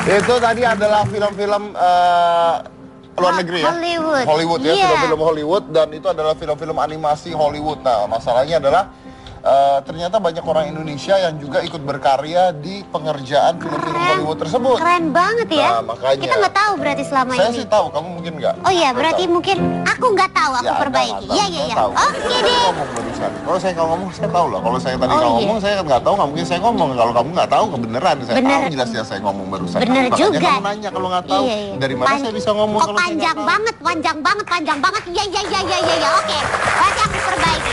Itu tadi adalah film-film luar negeri ya? Hollywood ya, film-film Hollywood. Dan itu adalah film-film animasi Hollywood. Nah, masalahnya adalah ternyata banyak orang Indonesia yang juga ikut berkarya di pengerjaan film-film Hollywood tersebut. Keren banget ya. Nah, makanya. Kita nggak tahu berarti selama Saya ini. Saya sih tahu, kamu mungkin nggak. Oh iya, berarti mungkin aku nggak tahu, aku perbaiki. Iya, iya, iya. Oke deh. Kalau saya ngomong, saya tahu lah. Kalau saya tadi ngomong, saya nggak tahu, nggak mungkin saya ngomong. Kalau kamu nggak tahu, kebenaran. Saya tahu jelas-jelas saya ngomong barusan. Bener juga. Kamu nanya kalau nggak tahu, dari mana saya bisa ngomong kalau saya panjang banget, panjang banget. Iya. Oke, berarti aku perbaiki.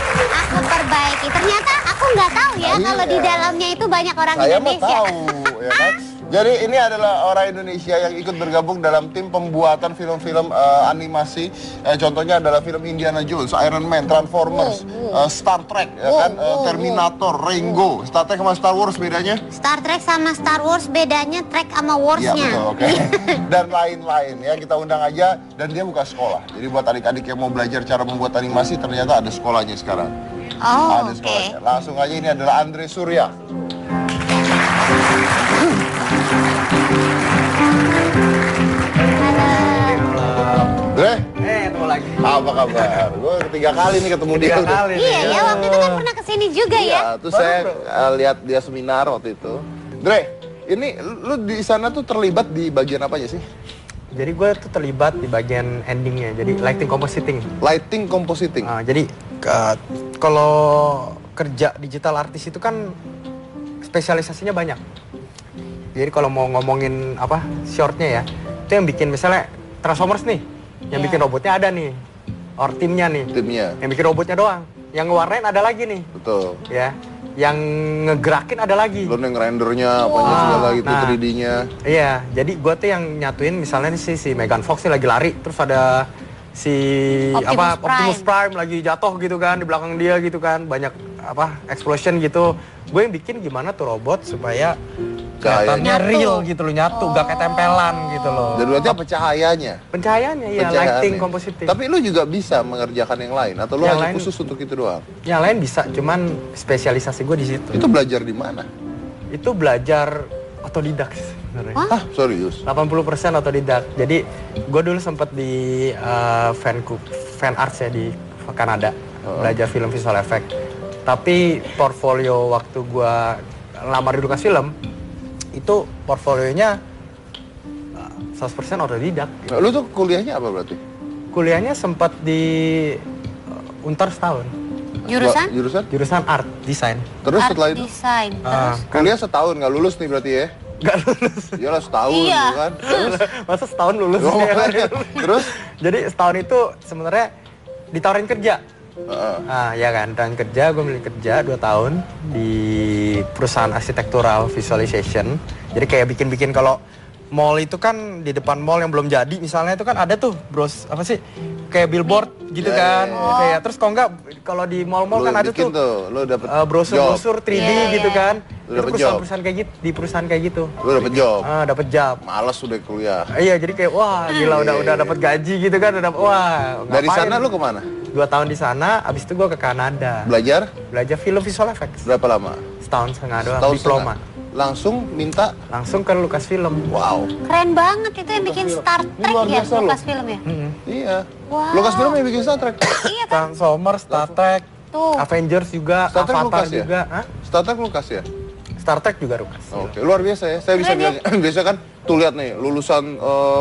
Ternyata aku nggak tahu ya kalau di dalamnya itu banyak orang Indonesia. Saya mau tahu, ya kan? Jadi ini adalah orang Indonesia yang ikut bergabung dalam tim pembuatan film-film animasi. Contohnya adalah film Indiana Jones, Iron Man, Transformers, Star Trek, ya kan? Terminator, Rango. Star Trek sama Star Wars bedanya? Star Trek sama Star Wars bedanya Trek sama Wars-nya. Iya betul, oke. Dan lain-lain ya, kita undang aja. Dan dia buka sekolah. Jadi buat adik-adik yang mau belajar cara membuat animasi, ternyata ada sekolahnya sekarang. Oh, ada sekolahnya. Langsung aja, ini adalah Andre Surya. Dre? Ketemu lagi. Apa kabar? Gue ketiga kali nih ketemu dia. Iya, ya waktu itu kan pernah kesini juga ya. Terus saya lihat dia seminar waktu itu. Dre, ini lu di sana tuh terlibat di bagian apa aja sih? Jadi gue tuh terlibat di bagian endingnya, jadi lighting compositing. Lighting compositing? Jadi kalau kerja digital artist itu kan spesialisasinya banyak. Jadi kalau mau ngomongin apa shortnya ya, itu yang bikin misalnya Transformers nih, yang bikin robotnya ada nih, or timnya nih, yang bikin robotnya doang, yang ngewarnain ada lagi nih, betul, ya, yang ngegerakin ada lagi, lo yang rendernya, apanya segala gitu, 3D-nya. Iya, jadi gue tuh yang nyatuin misalnya nih si Megan Fox nih lagi lari, terus ada si Optimus Prime lagi jatuh gitu kan di belakang dia gitu kan, banyak explosion gitu, gue yang bikin gimana tuh robot supaya kelihatannya real gitu loh, nyatu, gak kayak tempelan gitu loh. Dan berarti apa cahayanya? Pencahayaannya, iya, lighting compositing. Tapi lu juga bisa mengerjakan yang lain atau lu hanya khusus untuk itu doang? Yang lain bisa, cuman spesialisasi gue di situ. Itu belajar di mana? Itu belajar otodidak sebenarnya. Hah? Serius? 80% otodidak. Jadi gue dulu sempat di fan arts ya di Kanada, belajar film visual effect. Tapi portfolio waktu gue lamar di Lucasfilm itu portfolionya 100% otodidak. Gitu. Lu tuh kuliahnya apa berarti? Kuliahnya sempat di Untar setahun. Jurusan? Jurusan art design. Terus setelah itu? Design. Kuliah setahun nggak lulus nih berarti ya? Nggak lulus. Iyalah setahun gitu kan. Terus? Masa setahun lulus? Terus? Jadi setahun itu sebenarnya ditawarin kerja. Ya kan, dan kerja, gue milih kerja 2 tahun di perusahaan arsitektural visualization. Jadi kayak bikin-bikin kalau mall itu kan di depan mall yang belum jadi misalnya itu kan ada tuh kayak billboard gitu kan. Kayak terus kalau enggak kalau di mall-mall kan ada tuh lu dapet brosur 3D gitu kan. Lu itu perusahaan kayak gitu, di perusahaan kayak gitu. Lu dapet job? Dapet job. Males udah kuliah. Iya, jadi kayak wah gila udah dapet gaji gitu kan, wah. Dari sana lu kemana? 2 tahun di sana, abis itu gue ke Kanada. Belajar film visual effects. Berapa lama? Setahun setengah doang, diploma. Langsung minta? Langsung ke Lucasfilm. Wow. Keren banget itu yang bikin Star Trek ya, Lucasfilm ya? Iya. Wow. Lucasfilm yang bikin Star Trek? Iya kan? Transformers, Star Trek, Avengers juga, Avatar juga. Star Trek Lucas ya? Star Trek juga Lucas. Oke, luar biasa ya. Saya bisa bilang, biasa kan tuh lihat nih, lulusan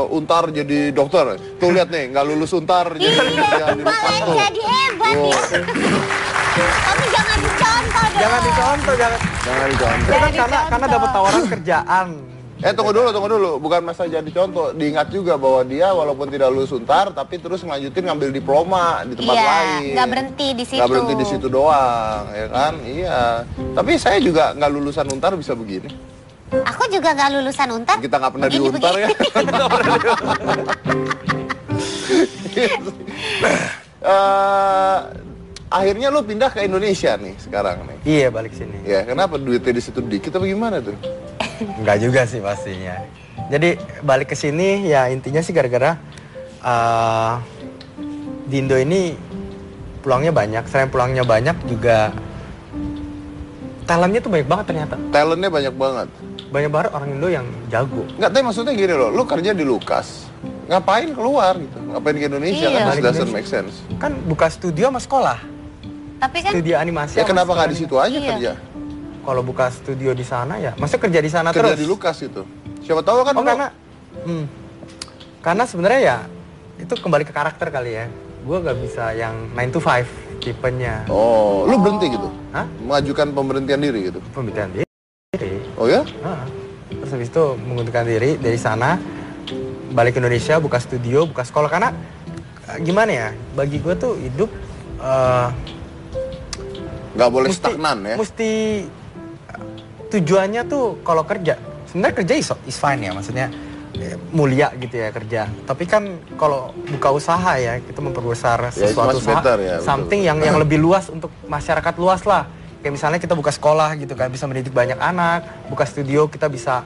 Untar jadi dokter. Tuh lihat nih, nggak lulus Untar jadi jadi hebat ya. Tapi jangan dicontoh dong. Jangan dicontoh. Karena dapat tawaran kerjaan. Tunggu dulu. Bukan masalah jadi contoh. Diingat juga bahwa dia walaupun tidak lulus Untar, tapi terus ngelanjutin ngambil diploma di tempat lain. Nggak berhenti di situ. Nggak berhenti di situ doang, ya kan? Iya. Tapi saya juga nggak lulusan Untar bisa begini. Aku juga nggak lulusan Untar. Kita nggak pernah di Untar ya. Akhirnya lu pindah ke Indonesia nih sekarang nih. Iya, balik sini. Ya, kenapa duitnya di situ dikit apa gimana tuh? Enggak juga sih pastinya. Jadi balik ke sini ya intinya sih gara-gara di Indo ini pulangnya banyak. Selain pulangnya banyak juga talentnya tuh banyak banget ternyata. Talentnya banyak banget. banyak banget orang Indo yang jago. Nggak, tapi maksudnya gini loh, lu kerja di Lucas, ngapain keluar gitu? Ngapain ke Indonesia? Iya. Kan doesn't make sense. Kan buka studio sama sekolah. Tapi kan Studio animasi. Ya sama kenapa sekolah nggak di situ aja Iya. kerja? Kalau buka studio di sana ya, maksudnya kerja di sana Kerja terus. di Lucas itu. Siapa tahu kan Oh lu- karena sebenarnya ya itu kembali ke karakter kali ya. Gue gak bisa yang 9 to 5 tipenya. Oh, lu berhenti gitu? Hah? Mengajukan pemberhentian diri gitu? Pemerintahan diri. Oh ya? Nah, terus habis itu mengundurkan diri dari sana, balik ke Indonesia, buka studio, buka sekolah. Karena gimana ya, bagi gue tuh hidup Nggak boleh stagnan ya? Mesti tujuannya tuh kalau kerja, sebenarnya kerja is fine ya, maksudnya mulia gitu ya kerja. Tapi kan kalau buka usaha ya, kita memperbesar Ya, sesuatu it's much usaha, better ya, betul. something yang lebih luas untuk masyarakat luas lah. Kayak misalnya kita buka sekolah gitu kan, bisa mendidik banyak anak. Buka studio kita bisa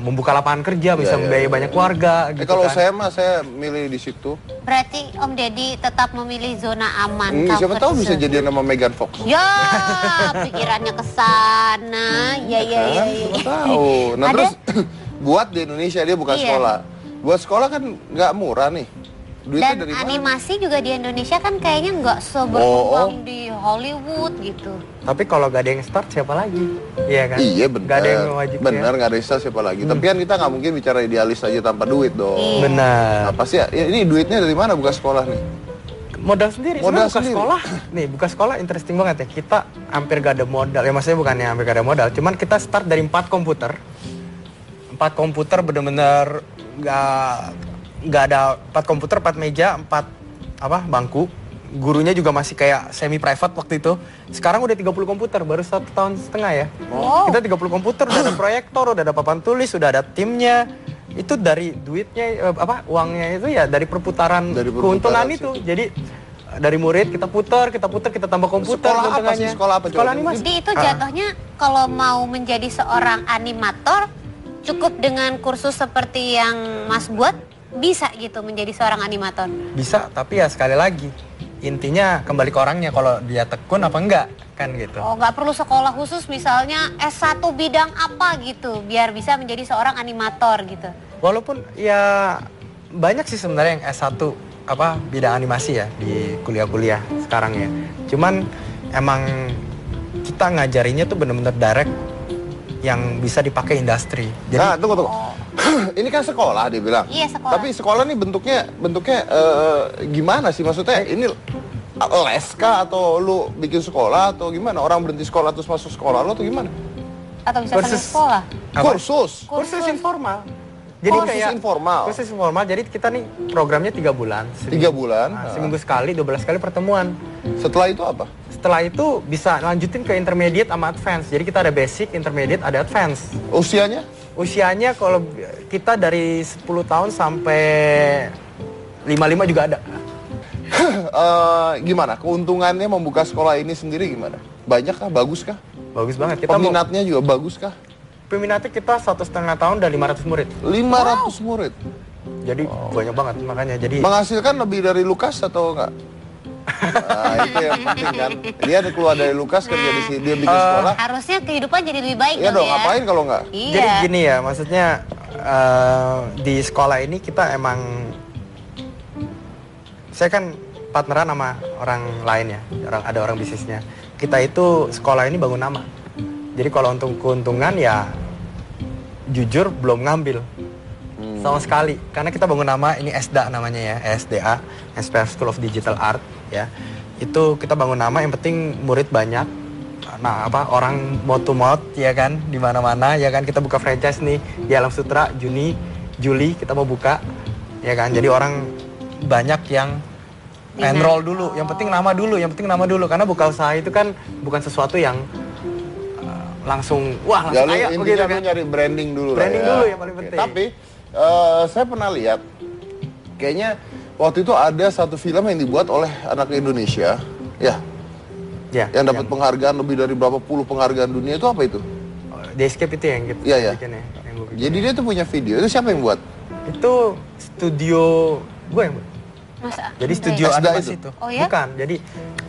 membuka lapangan kerja, bisa membiayai banyak keluarga gitu Kalau kan. saya milih di situ. berarti Om Deddy tetap memilih zona aman. Siapa comfort tahu bisa zone. jadi nama Megan Fox. Ya, pikirannya ke sana. Ya. Kan? Siapa tahu. Nah Ada? terus buat di Indonesia dia buka Iya. sekolah. Buat sekolah kan nggak murah nih. Duitnya Dan dari mana? animasi juga di Indonesia kan kayaknya nggak seberkembang di Hollywood gitu. Tapi kalau gak ada yang start siapa lagi? Iya kan? Iya benar. Gak ada yang wajib Benar, nggak ada istilah siapa lagi. Tapi kan kita nggak mungkin bicara idealis aja tanpa duit dong. Iya. Benar. Nah, pasti ya, ini duitnya dari mana buka sekolah nih? Modal sendiri, Modal sebenarnya buka sendiri. sekolah. Nih, buka sekolah interesting banget ya. Kita hampir gak ada modal. Ya maksudnya bukannya hampir gak ada modal, cuman kita start dari 4 komputer. 4 komputer bener-bener gak ada 4 komputer, 4 meja, 4 bangku. Gurunya juga masih kayak semi private waktu itu. Sekarang udah 30 komputer, baru 1,5 tahun ya. Wow. Kita 30 komputer, udah ada proyektor, udah ada papan tulis, udah ada timnya. Itu dari duitnya uangnya itu ya dari perputaran, Dari perputaran keuntungan situ. itu. Jadi dari murid kita putar, kita tambah komputer. Sekolah apa sih? keuntungannya. Sekolah apa, Sekolah coba? animasi. Jadi itu jatuhnya kalau mau menjadi seorang animator cukup dengan kursus seperti yang Mas buat bisa gitu menjadi seorang animator. Bisa, tapi ya sekali lagi intinya kembali ke orangnya, kalau dia tekun apa enggak kan gitu. Oh, nggak perlu sekolah khusus misalnya S1 bidang apa gitu biar bisa menjadi seorang animator gitu. Walaupun ya banyak sih sebenarnya yang S1 bidang animasi ya di kuliah-kuliah sekarang ya. Cuman emang kita ngajarinnya tuh bener-bener direct yang bisa dipakai industri. Jadi Nah, tunggu. Ini kan sekolah dia bilang. Iya, sekolah. Tapi sekolah nih bentuknya gimana sih? Maksudnya ini les kah atau lu bikin sekolah atau gimana? Orang berhenti sekolah terus masuk sekolah lo atau gimana? Atau bisa sambil Kursus. sekolah. Apa? Kursus informal. Kursus informal. Kursus informal. Jadi kita nih programnya 3 bulan. 3 bulan. Nah, seminggu sekali, 12 kali pertemuan. Setelah itu apa? Setelah itu bisa lanjutin ke intermediate sama advance. Jadi kita ada basic, intermediate, ada advance. Usianya? Usianya kalau kita dari 10 tahun sampai 55 juga ada. Gimana? Keuntungannya membuka sekolah ini sendiri gimana? Banyak kah? Bagus kah? Bagus banget. Kita Peminatnya juga bagus kah? peminatnya kita 1,5 tahun dan 500 murid. 500 murid. Jadi banyak banget makanya. Jadi Menghasilkan lebih dari Lukas atau enggak? Nah, itu yang penting kan. Dia ada keluar dari Lukas kerja di sini, dia bikin sekolah. Harusnya kehidupan jadi lebih baik Iya dong, ya. ngapain kalau enggak? Iya. Jadi gini ya, maksudnya di sekolah ini kita emang, saya kan partneran sama orang lain ya, ada orang bisnisnya. Kita itu sekolah ini bangun nama. Jadi kalau untuk keuntungan ya jujur belum ngambil sama sekali, karena kita bangun nama ini ESDA namanya ya, ESDA, Aspire School of Digital Art ya. Itu kita bangun nama, yang penting murid banyak. Nah, orang mouth to mouth ya kan, di mana-mana ya kan. Kita buka franchise nih di Alam Sutra Juli kita mau buka ya kan. Jadi orang banyak yang enroll dulu, yang penting nama dulu, karena buka usaha itu kan bukan sesuatu yang langsung langsung Ya lu kaya intinya begitu lu kan. nyari branding dulu Branding lah ya. dulu yang paling Oke, penting. Tapi saya pernah lihat kayaknya waktu itu ada satu film yang dibuat oleh anak Indonesia ya, Ya, yang dapat penghargaan lebih dari berapa puluh penghargaan dunia. Itu apa itu? The Escape itu yang kita Iya, iya. bikin ya, yang gua bikin. Jadi dia tuh punya video. Itu siapa yang buat? Itu studio gue yang buat. Masa? Jadi studio Asda animasi itu? itu. Oh ya? Bukan. Jadi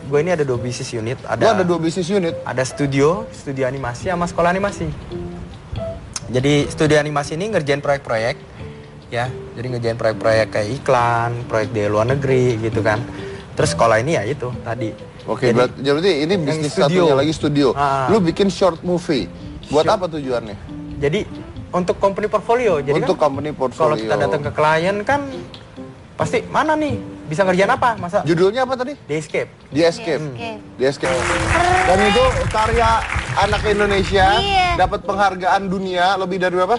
gue ini ada 2 bisnis unit, Lu ada 2 bisnis unit. ada studio animasi sama sekolah animasi. Jadi studio animasi ini ngerjain proyek-proyek ya. Jadi ngerjain proyek-proyek kayak iklan, proyek di luar negeri gitu kan. Terus sekolah ini ya itu tadi. Oke, jadi ini bisnis satunya lagi studio. Lu bikin short movie. Buat apa tujuannya? Jadi untuk company portfolio. Jadi untuk kan, company portfolio. kalau kita datang ke klien kan pasti mana nih bisa ngerjain apa? Masa judulnya apa tadi? The Escape. The Escape. The Escape. Dan itu karya anak Indonesia, dapat penghargaan dunia lebih dari berapa?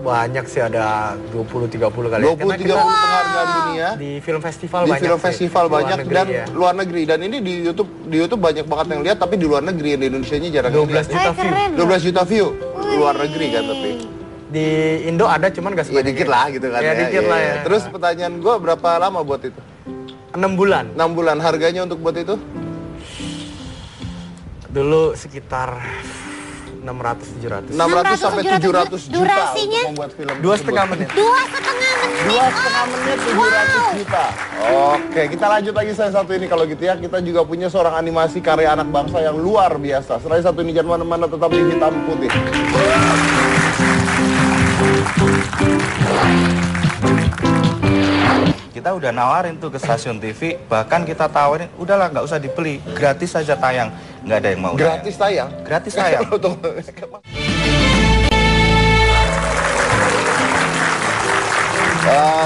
Banyak sih, ada 20-30 kali. 20-30 penghargaan dunia. Di film festival di banyak. Di film festival banyak dan ya. luar negeri. Dan ini di YouTube banyak banget yang lihat, tapi di luar negeri, di Indonesia-nya jarang 12 juta view. 12 juta view. Luar negeri kan tapi. Di Indo ada cuman gak sebanyak. Ya dikit lah gitu kan ya. Dikit lah ya. Terus pertanyaan gue, berapa lama buat itu? 6 bulan. 6 bulan. Harganya untuk buat itu? Dulu sekitar 600-700. 600 sampai 700 juta durasinya? untuk membuat film. 2,5 menit. 2,5 menit. 700 juta. Oke, kita lanjut lagi selain satu ini. Kalau gitu ya, kita juga punya seorang animasi karya anak bangsa yang luar biasa. Selain satu ini, jangan mana-mana, tetap di Hitam Putih. Kita udah nawarin tuh ke stasiun TV, bahkan kita tawarin, udahlah nggak usah dibeli, gratis saja tayang. Nggak ada yang mau. Gratis tayang? Gratis tayang.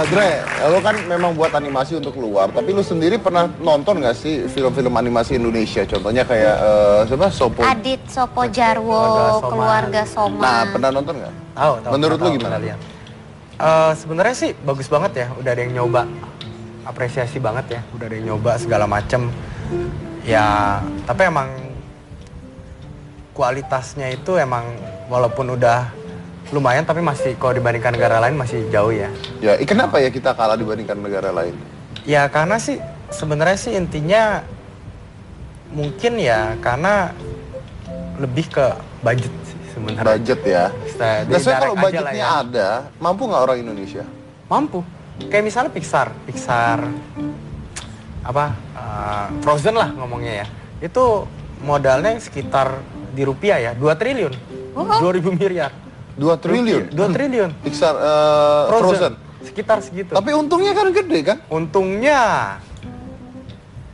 Dre, lo kan memang buat animasi untuk luar, tapi lu sendiri pernah nonton nggak sih film-film animasi Indonesia? Contohnya kayak siapa? Sopo. Adit Sopo Jarwo, Keluarga Soma. Nah, pernah nonton nggak? Tahu. Menurut lu gimana? Sebenarnya sih bagus banget ya, udah ada yang nyoba. Apresiasi banget ya, udah ada yang nyoba segala macem. Ya, tapi emang kualitasnya itu emang walaupun udah lumayan, tapi masih kalau dibandingkan negara lain masih jauh ya. Ya, kenapa ya kita kalah dibandingkan negara lain? Ya karena sih sebenarnya sih intinya mungkin ya karena lebih ke budget sih sebenarnya. Budget ya. Nah, soalnya kalau budgetnya ya. ada, mampu nggak orang Indonesia? Mampu. Kayak misalnya Pixar apa Frozen lah ngomongnya ya. Itu modalnya sekitar di rupiah ya 2 triliun, 2.000 miliar. 2 triliun? 2 triliun. Pixar, Frozen? Sekitar segitu. Tapi untungnya kan gede kan? Untungnya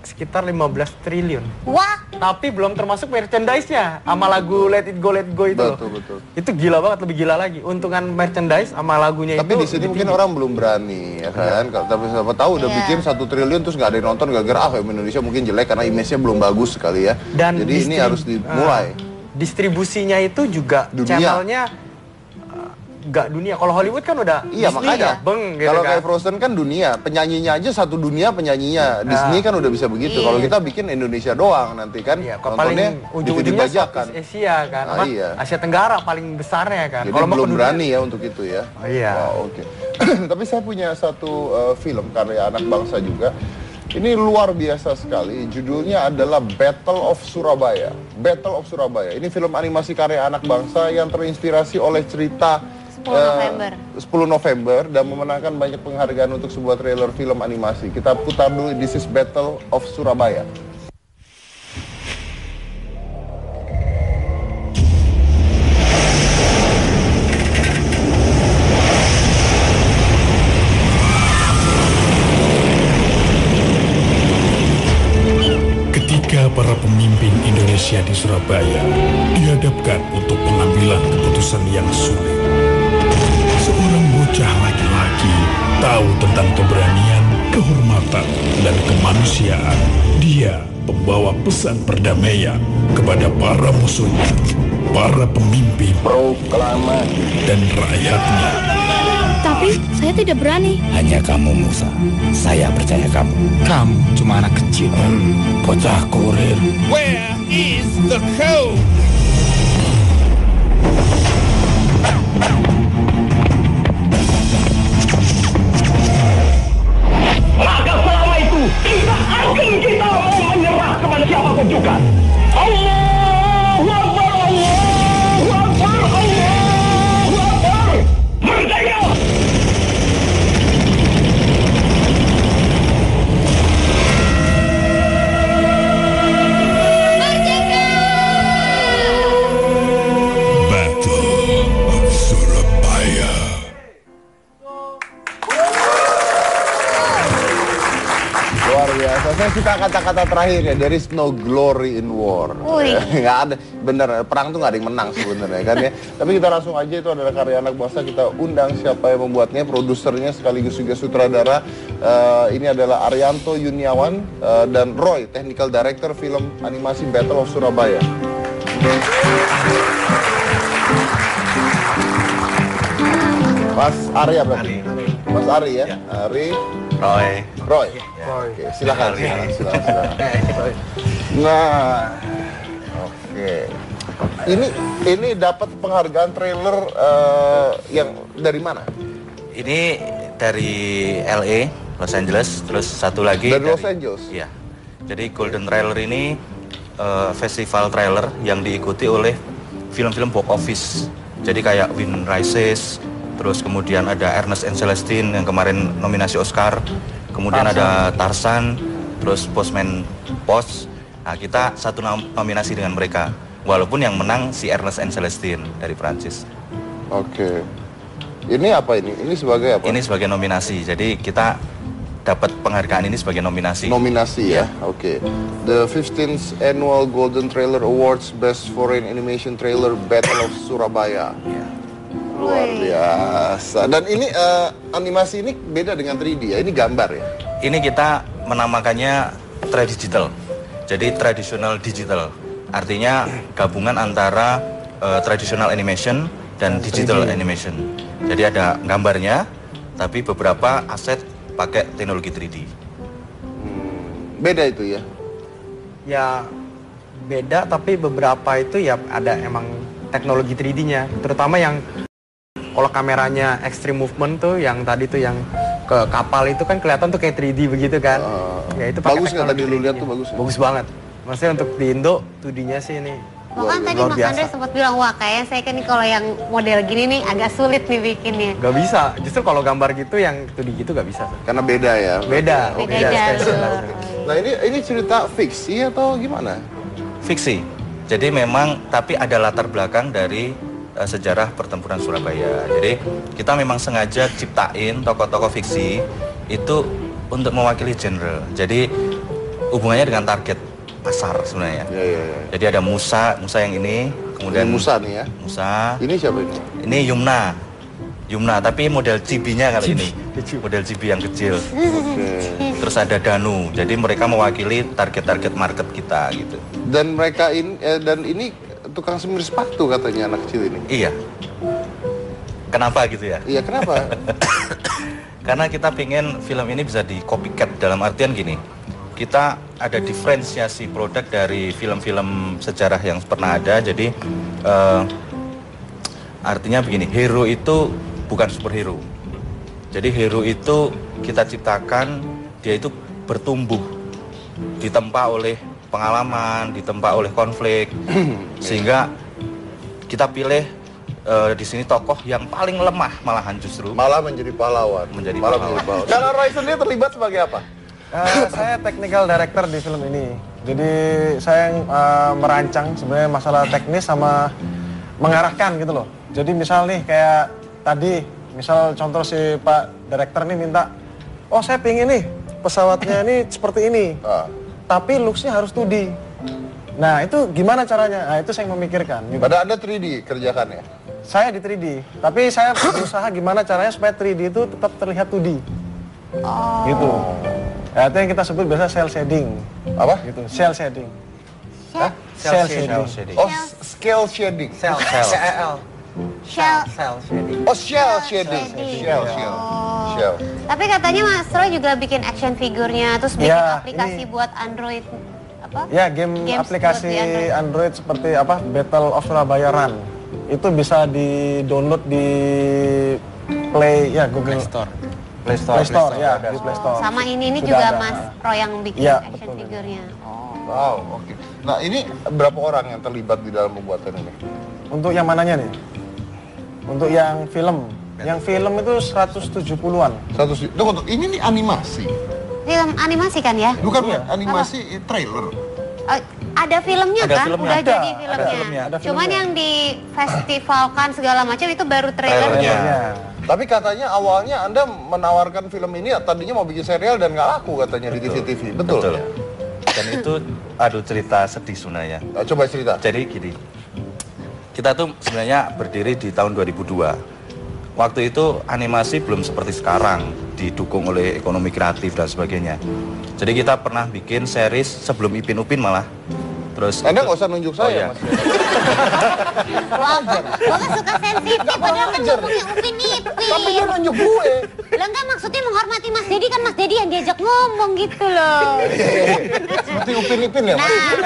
sekitar 15 triliun. Wah. Tapi belum termasuk merchandise-nya sama lagu Let It Go itu. Betul. Itu gila banget, lebih gila lagi. Untungan merchandise sama lagunya tapi itu. Tapi di sini mungkin orang belum berani ya kan. Tapi siapa tahu udah bikin 1 triliun terus nggak ada yang nonton gara-gara film Indonesia mungkin jelek karena image-nya belum bagus sekali ya. Dan jadi ini harus dimulai. Distribusinya itu juga channelnya nggak dunia. Kalau Hollywood kan udah iya Disney makanya gitu kalau kan. kayak Frozen kan dunia, penyanyinya aja satu dunia penyanyinya. Disney kan udah bisa begitu. Kalau kita bikin Indonesia doang nanti kan nontonnya ujung-ujungnya Asia kan. Iya. Asia Tenggara paling besarnya kan. Jadi kalau belum berani ya untuk itu ya. Iya. Oke. Tapi saya punya satu film karya anak bangsa juga. Ini luar biasa sekali. Judulnya adalah Battle of Surabaya. Battle of Surabaya. Ini film animasi karya anak bangsa yang terinspirasi oleh cerita 10 November dan memenangkan banyak penghargaan untuk sebuah trailer film animasi. Kita putar dulu, This is Battle of Surabaya. Ketika para pemimpin Indonesia di Surabaya dihadapkan untuk pengambilan keputusan yang sulit, seorang bocah laki-laki tahu tentang keberanian, kehormatan, dan kemanusiaan. Dia membawa pesan perdamaian kepada para musuhnya, para pemimpin, dan rakyatnya. Tapi saya tidak berani. Hanya kamu, Musa. Saya percaya kamu. Kamu cuma anak kecil. Bocah kurir. Where is the code? Maka selama itu tidak akan kita mau menyerah kepada siapapun juga. Allahu Akbar, Allahu Akbar, Allahu Akbar. Merdeka! Battle saya suka kata-kata terakhir ya, there is no glory in war. Nggak ada, bener, perang tuh nggak ada yang menang sebenarnya kan ya. Tapi kita langsung aja, itu adalah karya anak bangsa, kita undang siapa yang membuatnya, produsernya sekaligus juga sutradara. Ini adalah Arianto Yuniawan dan Roy, technical director film animasi Battle of Surabaya. Mas Ari apa? Mas Ari ya? Ari. Roy. Oke, silakan. Nah, oke. Ini dapat penghargaan trailer yang dari mana? Ini dari LA, Los Angeles, terus satu lagi dari Los Angeles. Iya. Jadi Golden Trailer ini festival trailer yang diikuti oleh film-film box office. Jadi kayak Wind Rises, terus kemudian ada Ernest and Celestine yang kemarin nominasi Oscar. Kemudian ada Tarzan, terus Postman Post. Nah, kita satu nominasi dengan mereka. Walaupun yang menang si Ernest and Celestine dari Prancis. Oke. Ini apa ini? Ini sebagai apa? Ini sebagai nominasi. Jadi kita dapat penghargaan ini sebagai nominasi. Nominasi ya? Oke. The 15th Annual Golden Trailer Awards Best Foreign Animation Trailer Battle of Surabaya. Luar biasa. Dan ini animasi ini beda dengan 3D ya? Ini gambar ya? Ini kita menamakannya tradigital. Jadi traditional digital. Artinya gabungan antara traditional animation dan digital animation. Jadi ada gambarnya, tapi beberapa aset pakai teknologi 3D. Beda itu ya? Ya beda, tapi beberapa itu ya ada emang teknologi 3D-nya. Terutama yang kalau kameranya extreme movement tuh, yang tadi tuh yang ke kapal itu kan kelihatan tuh kayak 3D begitu kan. Ya itu pakai bagus nggak tadi lu lihat tuh, bagus? Bagus banget. Maksudnya untuk di Indo 2D-nya sih ini. Bahkan tadi Mas Andre sempat bilang, wah kayaknya saya kan nih kalau yang model gini nih agak sulit nih bikinnya. Gak bisa, justru kalau gambar gitu yang 2D gitu gak bisa. Karena beda ya? Beda jalur. Nah ini cerita fiksi atau gimana? Fiksi. Jadi memang, tapi ada latar belakang dari sejarah pertempuran Surabaya. Jadi kita memang sengaja ciptain tokoh-tokoh fiksi itu untuk mewakili genre. Jadi hubungannya dengan target pasar sebenarnya. Ya. Jadi ada Musa yang ini, kemudian ini Musa nih ya. Musa. Ini siapa ini? Ini Yumna, tapi model chibi-nya kali ini. Model chibi yang kecil. Terus ada Danu. Jadi mereka mewakili target-target market kita gitu. Dan mereka ini tukang semir sepatu katanya anak kecil ini. Iya. Kenapa gitu ya? Iya, kenapa? Karena kita pengen film ini bisa di copycat, dalam artian gini. Kita ada diferensiasi produk dari film-film sejarah yang pernah ada. Jadi artinya begini, hero itu bukan superhero. Jadi hero itu kita ciptakan, dia itu bertumbuh, ditempa oleh pengalaman, ditempa oleh konflik, sehingga kita pilih di sini tokoh yang paling lemah malahan justru. Malah menjadi pahlawan. Kalau Roy sendiri terlibat sebagai apa? Saya technical director di film ini. Jadi saya yang merancang sebenarnya masalah teknis sama mengarahkan gitu loh. Jadi misal nih kayak tadi, misal contoh si Pak Director nih minta, oh saya pingin nih pesawatnya ini seperti ini, tapi looks-nya harus 2D. Nah itu gimana caranya? Nah itu saya memikirkan. Gitu. Pada Anda 3D kerjakan ya? Saya di 3D, tapi saya berusaha gimana caranya supaya 3D itu tetap terlihat 2D. Gitu. Ya, itu yang kita sebut biasa cell shading. Apa? Gitu, cell shading. Hah? Cell shading. Oh, scale shading. Shell shading. Oh, shell shading. Shell. Tapi katanya Mas Roy juga bikin action figurnya, terus bikin aplikasi buat Android. Apa? Ya, game aplikasi Android seperti apa? Battle of Surabaya Run. Itu bisa di-download di Google Store. Play Store, ya, di Play Store. Sama ini juga ada. Mas Roy yang bikin action figurnya. Wow, oke. Nah, ini berapa orang yang terlibat di dalam pembuatan ini? Untuk yang mananya nih? Untuk yang film. Yang film itu 170-an. Tunggu, ini nih animasi. Film animasi kan ya? Bukan, animasi trailer. Ada filmnya kan? Udah jadi filmnya. Ada Cuman yang di festivalkan segala macam itu baru trailernya. Tapi katanya awalnya Anda menawarkan film ini tadinya mau bikin serial dan nggak laku katanya di TV. Betul? Betul. Dan itu cerita sedih sebenarnya. Coba cerita. Jadi gini, kita tuh sebenarnya berdiri di tahun 2002. Waktu itu animasi belum seperti sekarang, didukung oleh ekonomi kreatif dan sebagainya. Jadi kita pernah bikin series sebelum Ipin Upin malah. Terus Anda nggak usah nunjuk saya, Mas. Wah, Bapak suka sensitif, padahal kan ngomongnya Upin-Ipin. Tapi dia nunjuk gue. Lah enggak, maksudnya menghormati Mas Dedi, kan Mas Dedi yang diajak ngomong gitu loh. Seperti Upin-Ipin ya, Mas? Nah,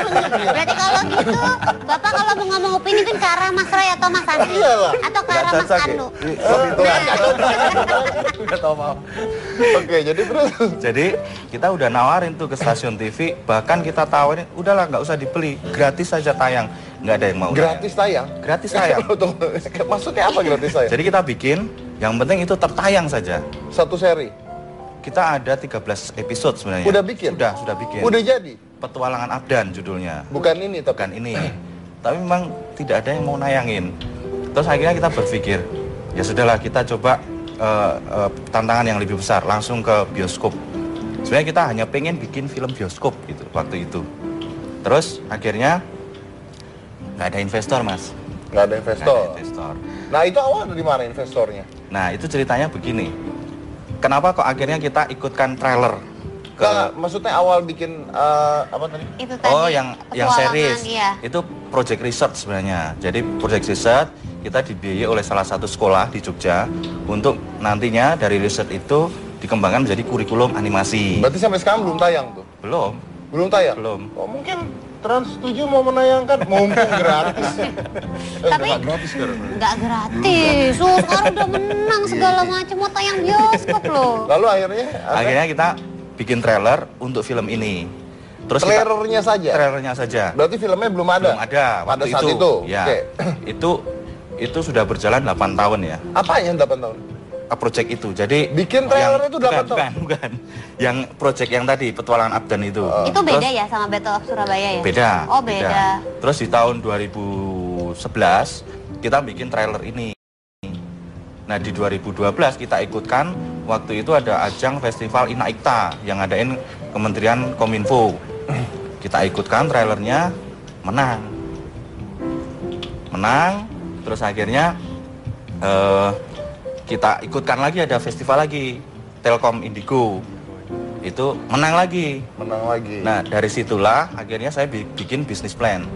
berarti kalau gitu, Bapak kalau mau ngomong Upin-Ipin ke arah Mas Roy atau Mas Andri? Iyalah. Atau ke arah Mas Anu? Nggak tahu, maaf. Oke, jadi terus? Jadi kita udah nawarin tuh ke stasiun TV, bahkan kita tawarin, udahlah nggak usah dibeli, gratis saja tayang. Nggak ada yang mau. Gratis tayang? Gratis tayang. Maksudnya apa gratis tayang? Jadi kita bikin, yang penting itu tertayang saja. Satu seri? Kita ada 13 episode sebenarnya. Udah bikin? Sudah bikin. Udah jadi? Petualangan Abdan judulnya. Bukan ini tapi? Bukan ini. Tapi memang tidak ada yang mau nayangin. Terus akhirnya kita berpikir, ya sudahlah kita coba tantangan yang lebih besar, langsung ke bioskop. Sebenarnya kita hanya pengen bikin film bioskop gitu waktu itu. Terus akhirnya nggak ada investor, Mas. Nggak ada investor? Nggak ada investor. Nah itu awal dari mana investornya? Nah itu ceritanya begini. Kenapa kok akhirnya kita ikutkan trailer? Nggak, maksudnya awal bikin apa tadi? Itu tadi. Oh yang series. Iya. Itu project research sebenarnya. Jadi project research kita dibiayai oleh salah satu sekolah di Jogja untuk nantinya dari riset itu dikembangkan menjadi kurikulum animasi. Berarti sampai sekarang belum tayang tuh? Belum. Belum tayang? Belum. Oh mungkin Trans 7 mau menayangkan, mumpung gratis. Tapi nggak gratis sekarang. Nggak gratis. Sekarang udah menang segala macam, mau tayang bioskop loh. Lalu akhirnya? Akhirnya kita bikin trailer untuk film ini. Terus trailernya saja? Trailernya saja. Berarti filmnya belum ada? Belum ada. Pada saat itu? Ya. Okay. Itu sudah berjalan 8 tahun ya. Apa yang 8 tahun? Project itu. Jadi bikin trailer itu 8 tahun? Bukan. Yang project yang tadi, Petualangan Abdan itu. Itu beda ya sama Battle of Surabaya ya? Beda. Oh beda. Terus di tahun 2011 kita bikin trailer ini. Nah di 2012 kita ikutkan, waktu itu ada ajang festival Inaikta yang ngadain Kementerian Kominfo. Kita ikutkan trailernya, menang. Terus akhirnya kita ikutkan lagi, ada festival lagi, Telkom Indigo. Itu menang lagi. Nah dari situlah akhirnya saya bikin bisnis plan.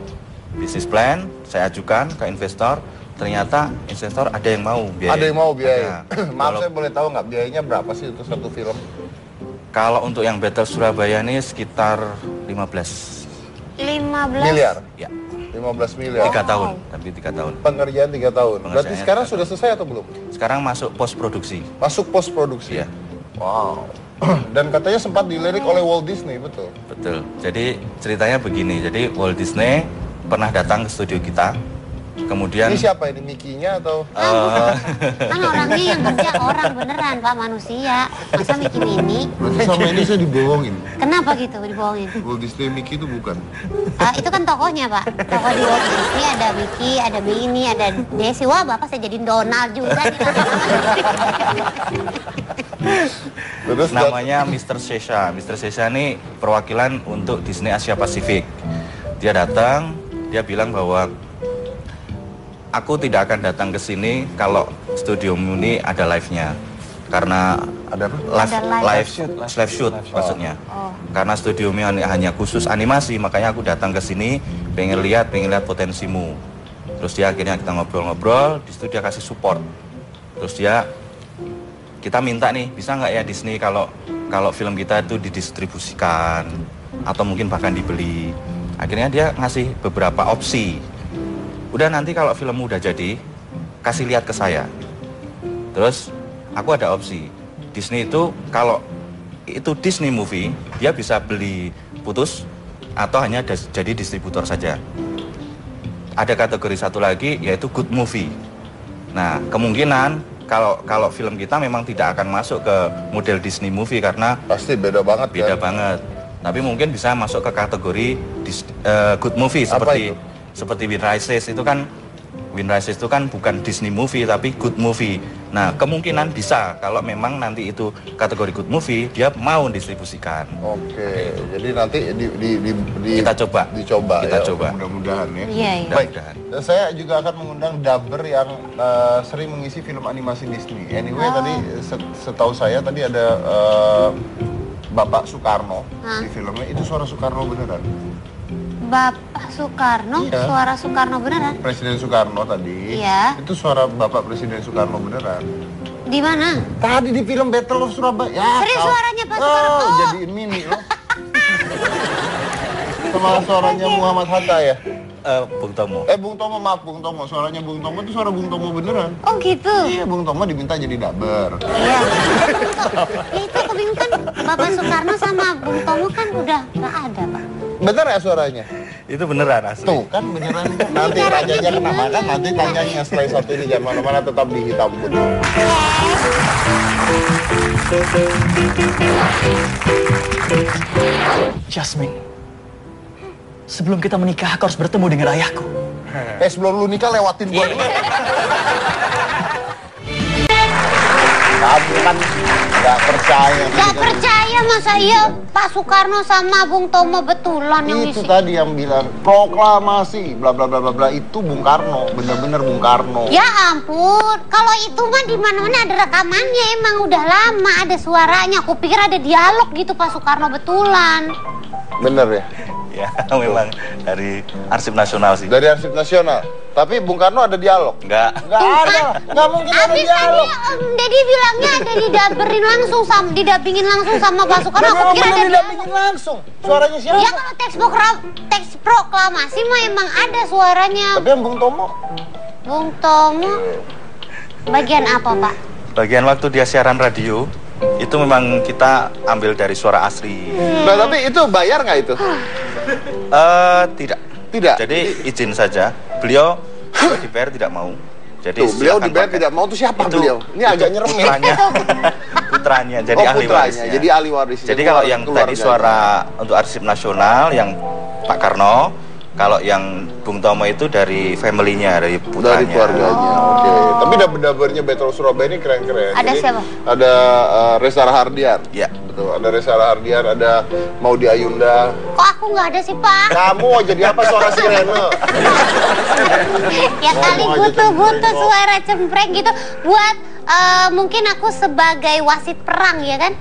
Bisnis plan saya ajukan ke investor. Ternyata investor ada yang mau biaya. Ada yang mau biaya. Maaf, saya boleh tahu nggak biayanya berapa sih untuk satu film? Kalau untuk yang Battle Surabaya ini sekitar 15 miliar. Ya. 15 miliar. 3 tahun, tapi 3 tahun. Pengerjaan 3 tahun. Berarti sekarang sudah selesai atau belum? Sekarang masuk post produksi. Masuk post produksi. Iya. Wow. Dan katanya sempat dilirik oleh Walt Disney, betul? Betul. Jadi ceritanya begini. Jadi Walt Disney pernah datang ke studio kita. Kemudian ini siapa ini, Mickey-nya atau? Kan orangnya yang kerja orang beneran Pak, manusia. Masa Mickey Mini? Berarti sama ini saya dibohongin. Kenapa gitu dibohongin? Walt Disney Mickey itu bukan? Itu kan tokohnya Pak. Tokoh di Walt Disney ada Mickey, ada Minnie, ada Daisy. Wah Bapak saya jadiin Donald juga nih. Terus namanya Mr. Sesha. Mr. Sesha ini perwakilan untuk Disney Asia Pasifik. Dia datang, dia bilang bahwa aku tidak akan datang ke sini kalau studiomu ini ada live-nya. Karena ada live shoot maksudnya. Karena studiomu hanya khusus animasi, makanya aku datang ke sini pengen lihat potensimu. Terus dia akhirnya kita ngobrol-ngobrol, di studio kasih support. Terus kita minta nih, bisa nggak ya Disney kalau film kita itu didistribusikan atau mungkin bahkan dibeli. Akhirnya dia ngasih beberapa opsi. Udah nanti kalau filmmu udah jadi, kasih lihat ke saya. Terus aku ada opsi. Disney itu kalau itu Disney movie, dia bisa beli putus atau hanya jadi distributor saja. Ada kategori satu lagi yaitu good movie. Nah kemungkinan kalau film kita memang tidak akan masuk ke model Disney movie karena pasti beda banget. Beda banget. Tapi mungkin bisa masuk ke kategori good movie seperti Wind Rises itu kan bukan Disney movie tapi good movie. Nah, kemungkinan bisa kalau memang nanti itu kategori good movie, dia mau distribusikan. Oke, jadi nanti kita coba. Kita ya, coba. Mudah-mudahan ya. Iya. Baik, dan saya juga akan mengundang dubber yang sering mengisi film animasi Disney. Anyway, tadi setahu saya tadi ada Bapak Soekarno di filmnya. Itu suara Soekarno beneran? Bapak Soekarno? Iya. Suara Soekarno beneran? Presiden Soekarno tadi. Iya. Itu suara Bapak Presiden Soekarno beneran. Di mana? Tadi di film Battle of Surabaya. Ya, serius suaranya Pak Soekarno? Oh. Jadiin mini loh. Sama suaranya Muhammad Hatta ya? Bung Tomo. Bung Tomo, maaf Bung Tomo. Suaranya Bung Tomo itu suara Bung Tomo beneran. Oh gitu? Iya, Bung Tomo diminta jadi dubber. Iya. Ya itu aku bingung kan, Bapak Soekarno sama Bung Tomo kan udah nggak ada Pak. Bener ya suaranya? Itu beneran asli. Tuh kan beneran. Nanti tanyanya kenapa kan? Nanti tanyanya setelah satu ini, jangan mana-mana, tetap di Hitam Putih. Jasmine, sebelum kita menikah, aku harus bertemu dengan ayahku. Sebelum lu nikah lewatin gua. Kamu kan nggak percaya. Nggak percaya masa iya Pak Soekarno sama Bung Tomo betulan yang itu isi. tadi yang bilang proklamasi bla bla bla bla bla itu Bung Karno, bener-bener Bung Karno. Ya ampun, kalau itu mah di mana-mana ada rekamannya, emang udah lama ada suaranya. Aku pikir ada dialog gitu Pak Soekarno betulan. Bener ya? Ya, memang dari Arsip Nasional sih. Dari Arsip Nasional. Tapi Bung Karno ada dialog? Enggak. Enggak ada. Enggak mungkin ada dialog. Tadi Om Deddy bilangnya ada didaberin langsung sama didabingin langsung sama Pak Soekarno. Aku pikir ada didabingin langsung. Suaranya siapa? Ya kalau teks proklamasi mah emang ada suaranya. Tapi yang Bung Tomo? Bung Tomo bagian apa, Pak? Bagian waktu dia siaran radio, itu memang kita ambil dari suara asli. Nah, tapi itu bayar nggak itu? Tidak. Tidak? Jadi izin saja. Beliau dibayar tidak mau. Jadi tuh, beliau dibayar tidak mau, tuh siapa itu, beliau? Ini agak nyerem ya. Putranya, jadi ahli warisnya. Jadi ahli waris. Jadi kalau yang tadi suara untuk Arsip Nasional, yang Pak Karno, kalau yang Bung Tomo itu dari family-nya, dari putranya. Dari keluarganya, oke. Tapi dubber-dubbernya Battle of Surabaya ini keren-keren. Ada jadi, siapa? Ada Reza Rahardian. Ya. Betul, ada Reza Rahardian, ada Maudy Ayunda. Kok aku nggak ada sih, Pak? Kamu mau jadi apa suara sirene? Ya kali butuh suara cempreng gitu buat mungkin aku sebagai wasit perang ya kan?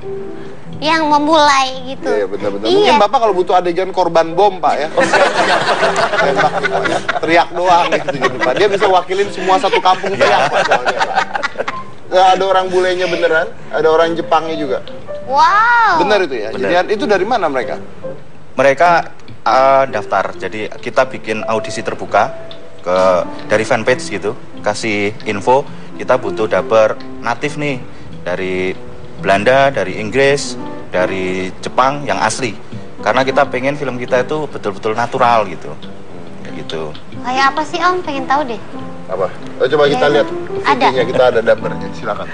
Yang memulai gitu. Iya, benar-benar. Mungkin Bapak kalau butuh adegan korban bom, Pak ya. Tembak gitu, ya. Teriak doang gitu, Pak. Dia bisa wakilin semua satu kampung teriak, Pak, soalnya, Pak. Ada orang bulenya beneran, ada orang Jepangnya juga. Wow. Benar itu ya? Jadi itu dari mana mereka? Mereka daftar, jadi kita bikin audisi terbuka dari fanpage gitu, kasih info, kita butuh dubber natif nih, dari Belanda, dari Inggris, dari Jepang yang asli. Karena kita pengen film kita itu betul-betul natural gitu. Kayak gitu. Kayak apa sih Om? Pengen tahu deh. Apa? Coba kita lihat ada. Kita ada dubbernya, silakan.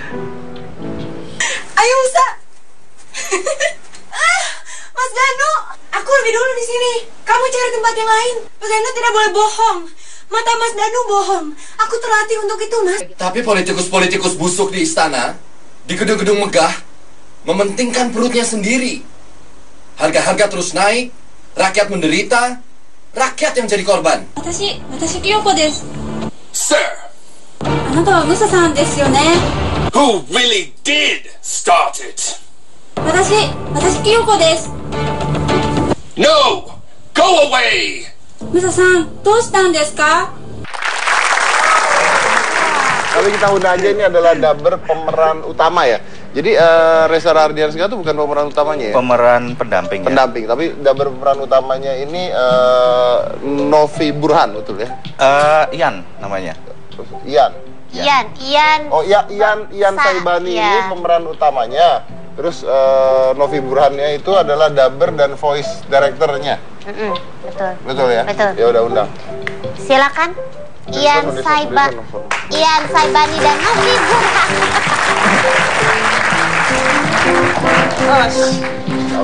Ayo Musa. Mas Danu, aku lebih dulu di sini. Kamu cari tempat yang lain. Mas Danu tidak boleh bohong. Mata Mas Danu bohong. Aku terlatih untuk itu, Mas. Tapi politikus-politikus busuk di istana, di gedung-gedung megah, mementingkan perutnya sendiri. Harga-harga terus naik, rakyat menderita, rakyat yang jadi korban. Watashi Kyoko desu. Sir! Anata wa Musa-san desu yo ne? Who really did start it? Watashi Kyoko desu. No! Go away! Musa-san, doushitan desu ka? Tapi kita undang aja, ini adalah dubber pemeran utama ya. Jadi Reza Rahardian itu bukan pemeran utamanya ya? Pemeran pendamping. Pendamping, ya? Tapi dubber pemeran utamanya ini Novi Burhan, betul ya? Ian namanya. Ian. Oh iya, Ian Saibani ya. ini pemeran utamanya. Terus Novi Burhannya itu adalah dubber dan voice directornya. Betul. Betul ya? Betul. Ya udah undang. Silakan. Ian Saibani dan Novi Burhan.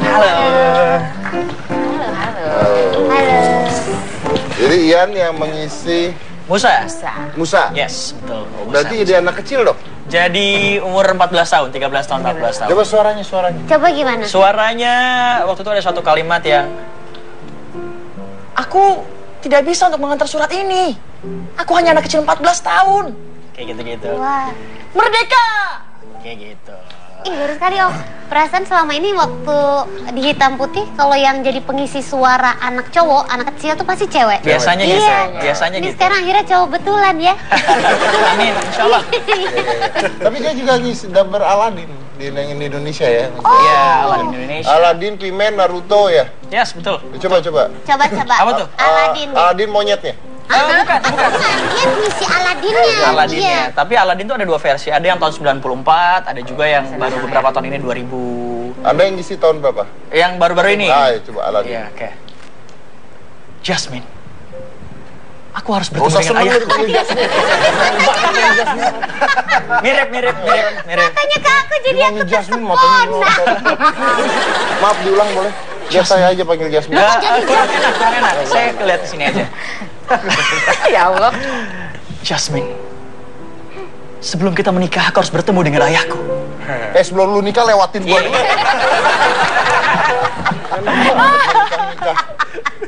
Halo. Jadi Ian yang mengisi Musa. Musa. Yes, betul. Berarti dia anak kecil dong? Jadi umur 14 tahun, 13 tahun, 14 tahun. Coba suaranya. Coba gimana? Suaranya waktu itu ada suatu kalimat yang aku tidak bisa untuk mengantar surat ini. Aku hanya anak kecil 14 tahun. Kayak gitu-gitu. Wah. Merdeka! Kayak gitu. Ih, baru sekali Om. Perasaan selama ini waktu di Hitam Putih, kalau yang jadi pengisi suara anak cowok, anak kecil tuh pasti cewek. Biasanya gitu. Biasanya Ini gitu. sekarang akhirnya cowok betulan ya. Amin, insya Allah. Tapi dia juga ngisi dubber Aladin di Indonesia ya. Iya, Aladin Indonesia. Aladin, Pimen, Naruto ya. Yes, betul. Coba. Coba. Apa tuh? Aladin. Aladin monyetnya. Bukan. Dia ngisi Aladinnya. Aladinnya. Tapi Aladin tuh ada dua versi. Ada yang tahun 94, ada juga yang baru beberapa tahun ini 2000. Anda yang ngisi tahun berapa? Yang baru-baru ini. Ah, coba Aladin. Iya, oke. Jasmine. Aku harus bertemu dengan ayahku. Mirip. Makanya Kak, aku jadi aku Jasmine matanya. Maaf diulang boleh? Biar saya aja panggil Jasmine. Kurang enak. Saya lihat di sini aja. Ya Allah. Jasmine. Sebelum kita menikah, aku harus bertemu dengan ayahku. Sebelum lu nikah lewatin gua dulu.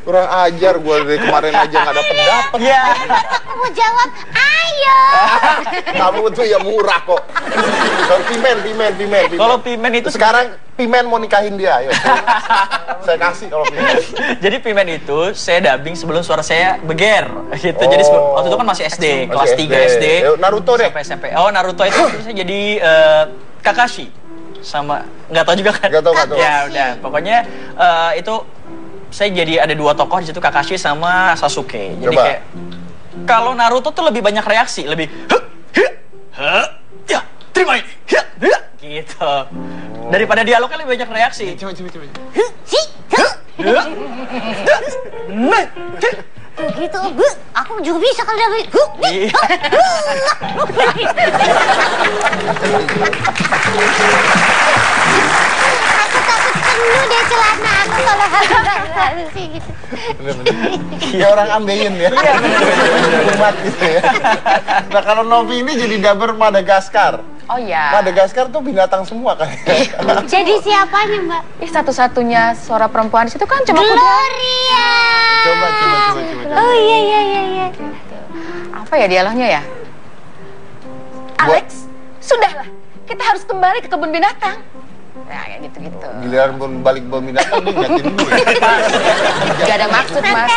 Kurang ajar gua dari kemarin aja nggak dapet. Iya. Aku mau jawab, ayo. Kamu tuh ya murah kok. Pimen. Kalau Pimen itu sekarang Pimen mau nikahin dia, ayo. Saya kasih kalau Pimen. Jadi Pimen itu saya dubbing sebelum suara saya beger gitu. Jadi waktu itu kan masih SD, kelas 3 SD. Naruto deh. Sampai SMP. Oh, Naruto itu saya jadi Kakashi sama nggak tahu juga kan. Nggak tahu. Ya udah, pokoknya itu saya jadi ada dua tokoh di situ, Kakashi sama Sasuke. Jadi kayak kalau Naruto tuh lebih banyak reaksi, lebih ya, terima ini. Gitu. Daripada dialognya lebih banyak reaksi. Coba. Gitu, aku juga bisa kalau dia Aku takut penuh deh celana aku kalau harus sih gitu. Ya orang ambeien ya. Umat gitu ya. Nah kalau Novi ini jadi dubber Madagaskar. Oh iya. Madagaskar tuh binatang semua kan. Jadi siapanya Mbak? Satu-satunya suara perempuan di situ kan cuma Gloria. Coba. Oh iya. Apa ya dialognya ya? Alex, sudahlah. Kita harus kembali ke kebun binatang. Nah, kayak gitu-gitu. Giliran balik binatang dia nyatin dulu. Gak ada maksud, Mas.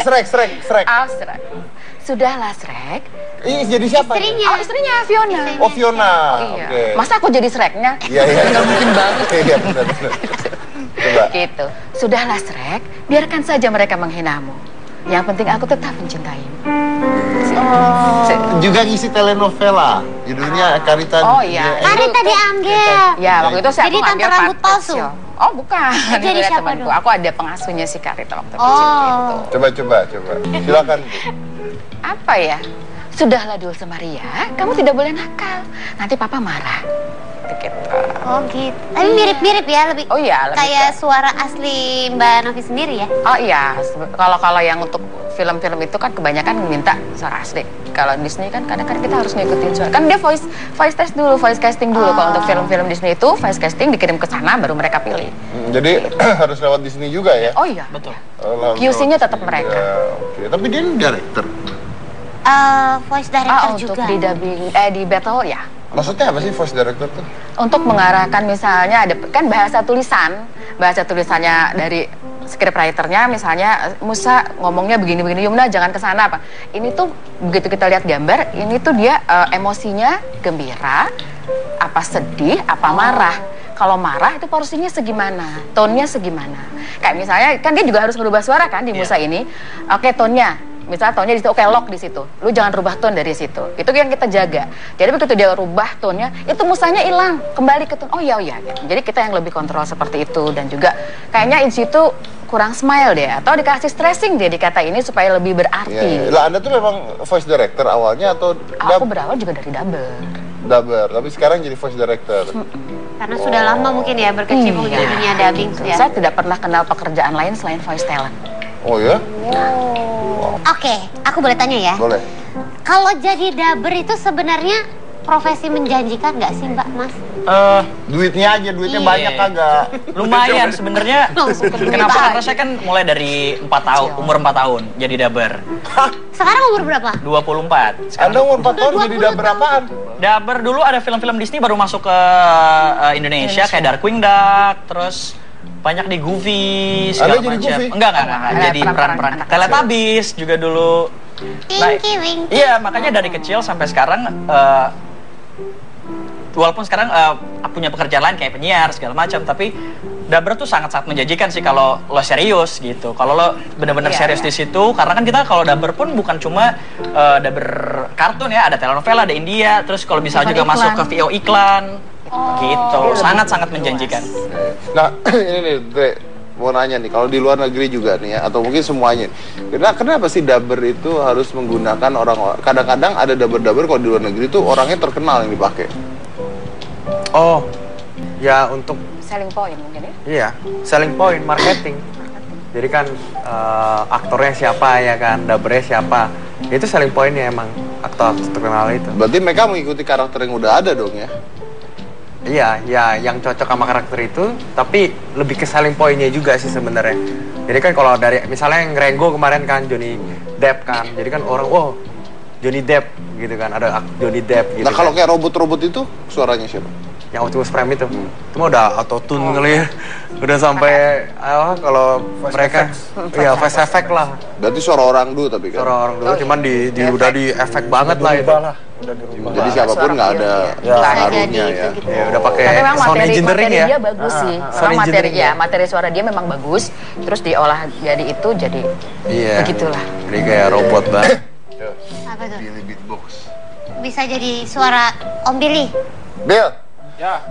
Shrek. Oh, Shrek. Sudahlah, Shrek. Ini jadi siapa? Istrinya Fiona. Oh, Fiona. Oh, iya. Okay. Masa aku jadi Shreknya? Iya. Nggak mungkin banget. Iya, benar. Coba. Gitu. Sudahlah, Shrek. Biarkan saja mereka menghinamu. Yang penting aku tetap mencintaimu. Juga ngisi telenovela. Judulnya Karita. Oh iya. Karita di Angel. Ya, waktu itu saya jadi tante rambut palsu. Oh bukan. Jadi siapa dong? Aku ada pengasuhnya si Karita waktu kecil gitu. Coba. Silakan. Apa ya? Sudahlah Dulce Maria, kamu tidak boleh nakal. Nanti papa marah. Gitu. Oh gitu. Tapi mirip-mirip ya, lebih. Oh iya, lebih kayak suara asli Mbak Novi sendiri ya. Oh iya, kalau yang untuk film-film itu kan kebanyakan minta suara asli. Kalau Disney kan kadang-kadang kita harus ngikutin suara. Kan dia voice test dulu, voice casting dulu. Kalau untuk film-film Disney itu voice casting dikirim ke sana baru mereka pilih. Jadi harus lewat Disney juga ya? Oh iya, betul. QC-nya tetap mereka. Oke. Tapi dia director. Voice director untuk juga. Di dubbing, di battle ya. Maksudnya apa sih voice director tuh? Untuk mengarahkan misalnya ada kan bahasa tulisannya dari scriptwriternya misalnya Musa ngomongnya begini-begini, Yumna jangan ke sana apa. Ini tuh begitu kita lihat gambar, ini tuh dia emosinya gembira, apa sedih, apa marah. Kalau marah itu porsinya segimana, tone-nya segimana. Kayak misalnya kan dia juga harus merubah suara kan di Musa ini. Oke, tone-nya. Misalnya tone-nya di situ, oke lock di situ. Lu jangan rubah tone dari situ. Itu yang kita jaga. Jadi begitu dia rubah tone-nya, itu Musanya hilang, kembali ke tone. Oh iya. Gitu. Jadi kita yang lebih kontrol seperti itu dan juga kayaknya di situ kurang smile deh atau dikasih stressing dia di kata ini supaya lebih berarti. Iya. Lah Anda tuh memang voice director awalnya atau aku berawal juga dari dubber, tapi sekarang jadi voice director. Karena sudah lama mungkin ya berkecimpung di dunia dubbing ya. Saya tidak pernah kenal pekerjaan lain selain voice talent. Oh ya? Oke, aku boleh tanya ya? Boleh. Kalau jadi dubber itu sebenarnya profesi menjanjikan nggak sih Mbak, Mas? Duitnya banyak kagak? Lumayan sebenarnya. Kenapa? Karena saya kan mulai dari umur 4 tahun jadi dubber. Sekarang umur berapa? 24. Anda umur 4 tahun jadi dubber apaan? Dubber dulu ada film-film Disney baru masuk ke Indonesia kayak Darkwing Duck, terus banyak di Goofy segala macam. Enggak. Jadi peran-peran Teletubbies juga dulu. Tinky Winky. Iya, makanya dari kecil sampai sekarang walaupun sekarang punya pekerjaan lain kayak penyiar segala macam, tapi dubber tuh sangat-sangat menjanjikan sih kalau lo serius gitu. Kalau lo benar-benar serius di situ, karena kan kita kalau dubber pun bukan cuma dubber kartun ya, ada telenovela, ada India, terus kalau bisa juga masuk ke VO iklan. Gitu, sangat-sangat menjanjikan. Nah, ini nih, Dre, mau nanya nih, kalau di luar negeri juga nih ya, atau mungkin semuanya, kenapa sih dubber itu harus menggunakan orang-orang? Kadang-kadang ada dubber kalau di luar negeri itu orangnya terkenal yang dipakai. Oh, ya untuk selling point mungkin ya? Iya, selling point, marketing. Jadi kan aktornya siapa ya kan, dubbernya siapa, itu selling pointnya emang aktor terkenal itu. Berarti mereka mengikuti karakter yang udah ada dong ya? Iya, ya yang cocok sama karakter itu, tapi lebih ke selling point-nya juga sih sebenarnya. Jadi kan kalau dari misalnya yang Rango kemarin kan Johnny Depp kan, jadi kan orang Johnny Depp gitu kan, ada Johnny Depp gitu. Nah kalau kayak robot-robot itu suaranya siapa? Yang Optimus Prime itu mah udah auto tune kali ya, udah sampai kalau mereka ya face effect lah. Berarti suara orang dulu tapi kan? Suara orang dulu, cuman udah di efek banget lah itu. Jadi siapapun nggak ada pengaruhnya ya. Ya udah pakai sound engineering ya. Dia bagus sih. Materi suara dia memang bagus. Terus diolah jadi itu jadi begitulah. Jadi kayak robot banget. Apa tuh? Billy Beatbox. Bisa jadi suara Om Billy. Bill. Ya.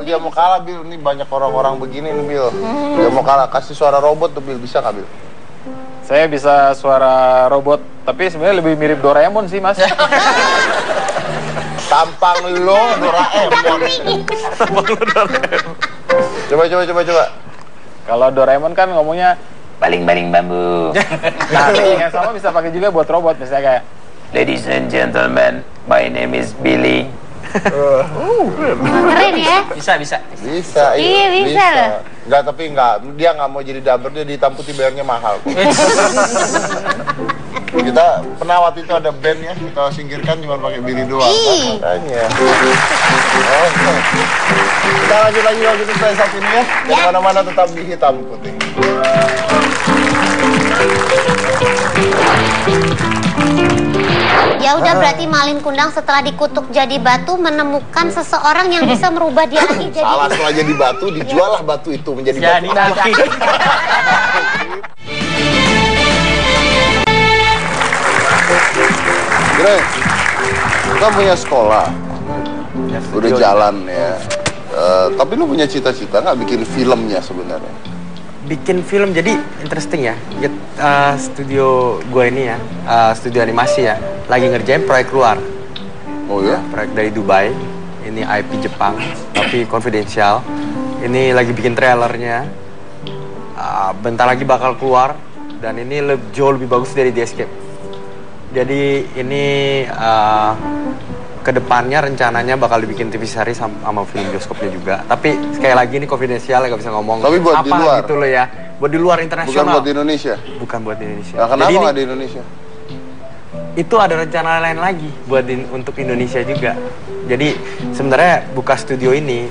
Dia mau kalah Bill, ini banyak orang-orang begini nih Bill. Dia mau kalah, kasih suara robot tuh Bill, bisa nggak Bill? Saya bisa suara robot, tapi sebenarnya lebih mirip Doraemon sih Mas. Tampang lo Doraemon. Coba. Kalau Doraemon kan ngomongnya baling-baling bambu. Nah, yang sama bisa pakai juga buat robot, misalnya kayak Ladies and gentlemen, my name is Billy. Keren ya? Bisa. Iya, bisa loh. Enggak, tapi dia nggak mau jadi dubber, dia ditamputi bayarnya mahal. Kita pernah waktu itu ada band ya, kita singkirkan cuma pakai Billy doang. Makanya. Kita lanjut lagi kalau gitu saat ini ya. Dari mana-mana tetap di hitam putih. Ya udah, berarti Malin Kundang setelah dikutuk jadi batu menemukan seseorang yang bisa merubah dia lagi jadi... Salah, setelah jadi batu dijual lah batu itu menjadi batu. Gre, kita punya sekolah, udah jalan ya. Tapi lu punya cita-cita nggak bikin filmnya sebenarnya? Bikin film, jadi interesting ya. Studio gue ini ya, studio animasi ya, lagi ngerjain proyek luar. Oh ya? Proyek dari Dubai, ini IP Jepang, tapi konfidensial. Ini lagi bikin trailernya, bentar lagi bakal keluar, dan ini jauh lebih bagus dari The Escape. Jadi ini kedepannya rencananya bakal dibikin TV series sama film bioskopnya juga. Tapi sekali lagi ini konfidensial, nggak bisa ngomong tapi buat apa di luar gitu loh ya. Buat di luar internasional. Bukan buat di Indonesia? Bukan buat di Indonesia. Nah, kenapa nggak di Indonesia? Itu ada rencana lain lagi buat untuk Indonesia juga. Jadi sebenarnya buka studio ini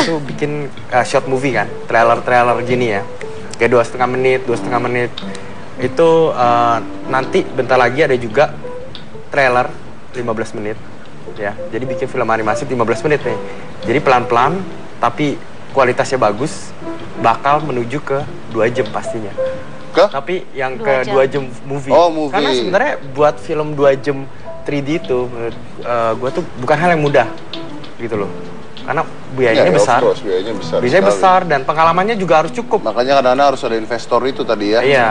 itu bikin short movie kan, trailer gini ya, kayak 2,5 menit. Itu nanti bentar lagi ada juga trailer 15 menit. Ya, jadi bikin film animasi 15 menit nih. Jadi pelan-pelan tapi kualitasnya bagus, bakal menuju ke 2 jam pastinya. Tapi yang ke 2 jam movie. Oh, movie. Karena sebenarnya buat film 2 jam 3D itu menurut gue tuh bukan hal yang mudah gitu loh. Karena biayanya besar. Course, biayanya besar dan pengalamannya juga harus cukup. Makanya kadang-kadang harus ada investor itu tadi ya. Iya.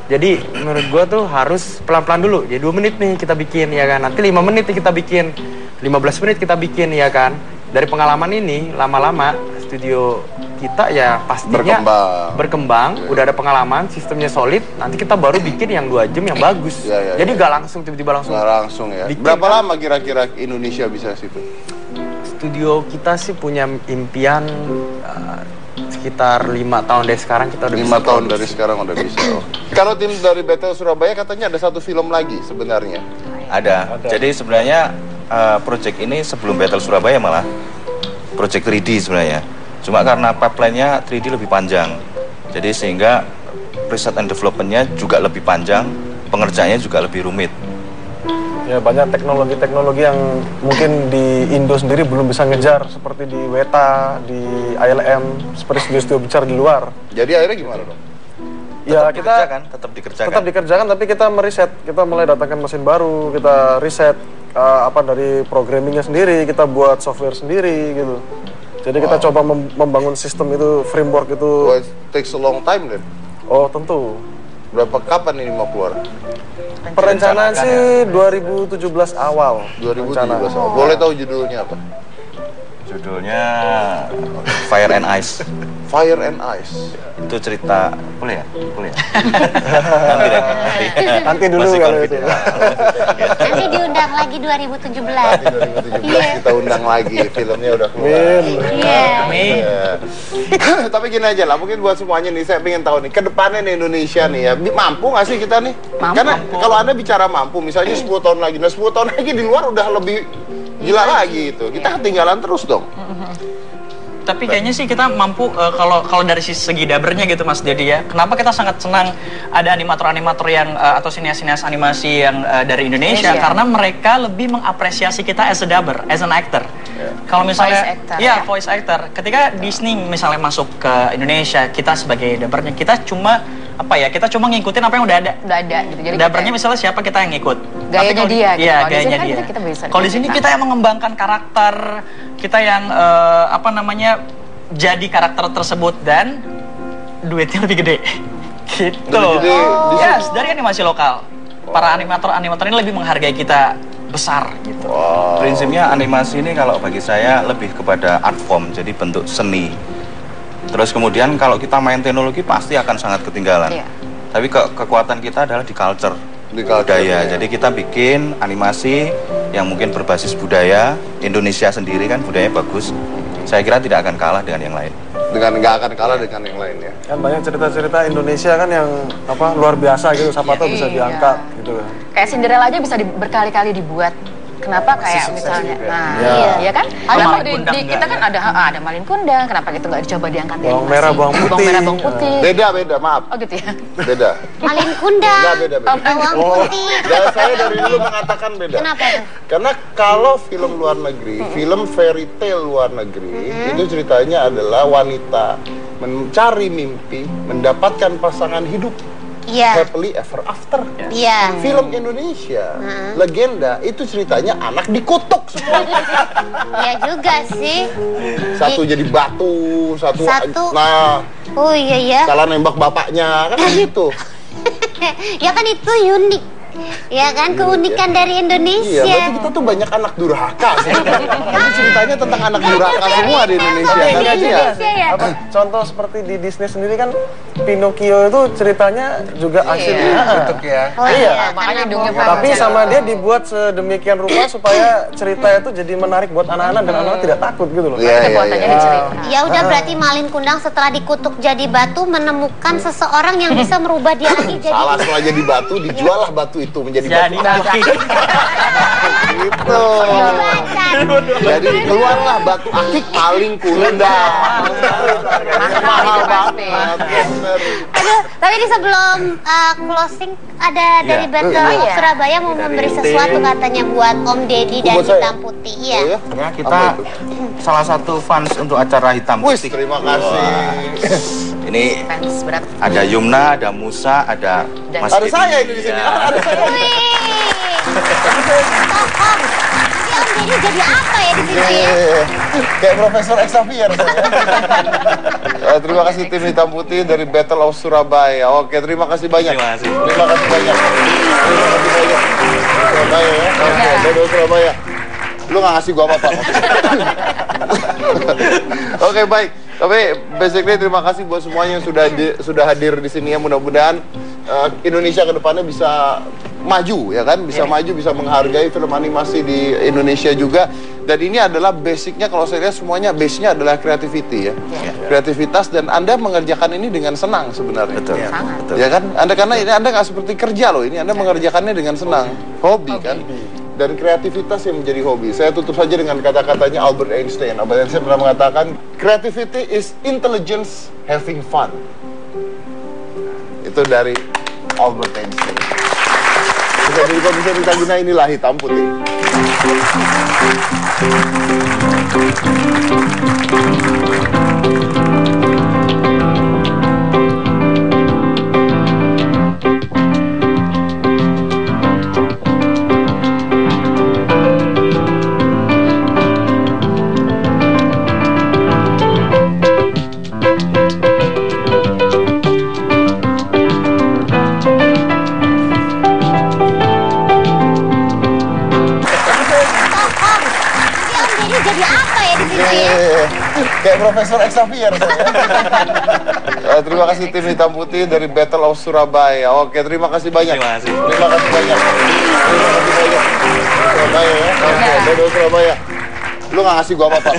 Jadi menurut gue tuh harus pelan-pelan dulu. Jadi 2 menit nih kita bikin ya kan. Nanti 5 menit nih kita bikin. 15 menit kita bikin ya kan. Dari pengalaman ini lama-lama studio kita ya pastinya berkembang, udah ada pengalaman, sistemnya solid, nanti kita baru bikin yang 2 jam yang bagus. Jadi nggak langsung tiba-tiba langsung. Nggak langsung ya. Bikin, berapa lama kira-kira Indonesia bisa situ? Studio kita sih punya impian sekitar 5 tahun dari sekarang kita udah 5 bisa. 5 tahun dari sekarang udah bisa. Kalau tim dari Battle Surabaya katanya ada 1 film lagi sebenarnya. Ada. Jadi sebenarnya project ini sebelum Battle Surabaya malah project 3D sebenarnya. Cuma karena pipeline-nya 3D lebih panjang. Jadi sehingga research and development-nya juga lebih panjang, pengerjaannya juga lebih rumit. Ya banyak teknologi-teknologi yang mungkin di Indo sendiri belum bisa ngejar, seperti di Weta, di ILM, seperti studio-studio besar di luar. Jadi akhirnya gimana dong? Ya kita tetap dikerjakan, tapi kita meriset, kita mulai datangkan mesin baru, kita riset dari programmingnya sendiri, kita buat software sendiri gitu. Jadi kita coba membangun sistem itu, framework itu. It takes a long time then? Oh tentu. Kapan ini mau keluar? Perencanaan sih 2017 awal. 2017 awal. Boleh tahu judulnya apa? Judulnya Fire and Ice. Fire and Ice. Itu cerita, boleh ya? Boleh ya? Nanti dulu kalau itu. Nanti diundang lagi 2017. Kita undang lagi, filmnya udah keluar. Amin. Tapi gini aja lah, mungkin buat semuanya nih, saya pengen tahu nih, kedepannya nih Indonesia nih ya, mampu nggak sih kita nih? Karena kalau Anda bicara mampu, misalnya 10 tahun lagi, 10 tahun lagi di luar udah lebih gila lagi gitu. Kita ketinggalan terus dong. Tapi kayaknya sih kita mampu kalau dari segi dabernya gitu Mas Dedi ya. Kenapa kita sangat senang ada animator-animator yang atau sinias-sinias animasi yang dari Indonesia? Karena mereka lebih mengapresiasi kita as a dubber, as an actor. Kalau misalnya voice actor. Ketika Disney misalnya masuk ke Indonesia, kita sebagai dubbernya kita cuma kita cuma ngikutin apa yang udah ada. Gitu. Jadi dubbernya misalnya siapa kita yang ngikut. Gayanya dia. Iya, gayanya dia. Kalau di sini kita yang mengembangkan karakter, kita yang jadi karakter tersebut dan duitnya lebih gede. Gitu. Yes, dari animasi lokal. Para animator ini lebih menghargai kita besar gitu. Prinsipnya animasi ini kalau bagi saya lebih kepada art form, jadi bentuk seni. Terus kemudian kalau kita main teknologi pasti akan sangat ketinggalan. Tapi kekuatan kita adalah di culture, budaya. Jadi kita bikin animasi yang mungkin berbasis budaya Indonesia sendiri kan, budayanya bagus. Saya kira tidak akan kalah dengan yang lain. Nggak akan kalah dengan yang lain ya. Kan banyak cerita-cerita Indonesia kan yang luar biasa gitu, siapa tahu bisa diangkat gitu kan. Kayak Cinderella aja bisa berkali-kali dibuat. Kenapa kayak misalnya, iya kan? Ada kita kan ada Malin Kundang, kenapa gitu nggak dicoba diangkat ya? Bawang merah, bawang putih. Beda, maaf. Oh gitu ya? Beda. Malin Kundang. Nggak, beda. Bawang putih. Saya dari dulu mengatakan beda. Kenapa tuh? Karena kalau film luar negeri, film fairy tale luar negeri, itu ceritanya adalah wanita mencari mimpi, mendapatkan pasangan hidup. Happily ever after. Film Indonesia, legenda, itu ceritanya anak dikutuk semua. Iya juga sih. Satu jadi batu, satu. Nah. Oh iya. Salah nembak bapaknya, kan gitu. Ya kan itu unik. Ya kan, keunikan dari Indonesia. Iya, berarti kita tuh banyak anak durhaka sih. Ini ceritanya tentang anak durhaka semua di Indonesia. Contoh seperti di Disney sendiri kan, Pinocchio itu ceritanya juga aslinya bentuk ya. Makanya hidungnya tapi sama dia dibuat sedemikian rupa supaya cerita itu jadi menarik buat anak-anak dan anak-anak tidak takut gitu loh. Ya udah, berarti Malin Kundang setelah dikutuk jadi batu menemukan seseorang yang bisa merubah dia lagi jadi. Salah, setelah jadi batu dijual lah batu itu menjadi batu akik. Gitu. Jadi keluarlah batu akik Malin Kundang. Mahal banget. Aduh, tapi ini sebelum closing ada dari Battle Surabaya mau memberi sesuatu katanya buat Om Deddy dan Hitam Putih. Iya. Ya, kita salah satu fans untuk acara Hitam Putih. Terima kasih. Ini ada Yumna, ada Musa, ada Mas Deddy. Ada saya ini di sini. Ada saya. Jadi jadi apa ya di sini ya? Kayak Profesor Xavier. Terima kasih tim Hitam Putih dari Battle of Surabaya. Oke, terima kasih banyak. Terima kasih banyak. Surabaya ya. Oke, Battle of Surabaya. Lu nggak ngasih gua apa-apa. Oke, baik. Tapi basically terima kasih buat semuanya yang sudah hadir di sini ya. Mudah-mudahan Indonesia ke depannya bisa maju ya kan, bisa maju, bisa menghargai film animasi di Indonesia juga. Dan ini adalah basicnya, kalau saya lihat semuanya base-nya adalah creativity ya, kreativitas, dan Anda mengerjakan ini dengan senang sebenarnya. Betul. Betul. Ya kan, karena ini Anda nggak seperti kerja loh, ini Anda mengerjakannya dengan senang, hobi kan. Dan kreativitas yang menjadi hobi. Saya tutup saja dengan kata-katanya Albert Einstein. Albert Einstein pernah mengatakan, creativity is intelligence having fun. Itu dari Albert Einstein. Bisa ditagina inilah hitam putih. Kayak Profesor Xavier saya. Terima kasih tim hitam putih dari Battle of Surabaya. Oke, terima kasih banyak. Terima kasih banyak. Terima kasih banyak. Surabaya ya. Oke, Battle of Surabaya. Lu nggak ngasih gua apa-apa.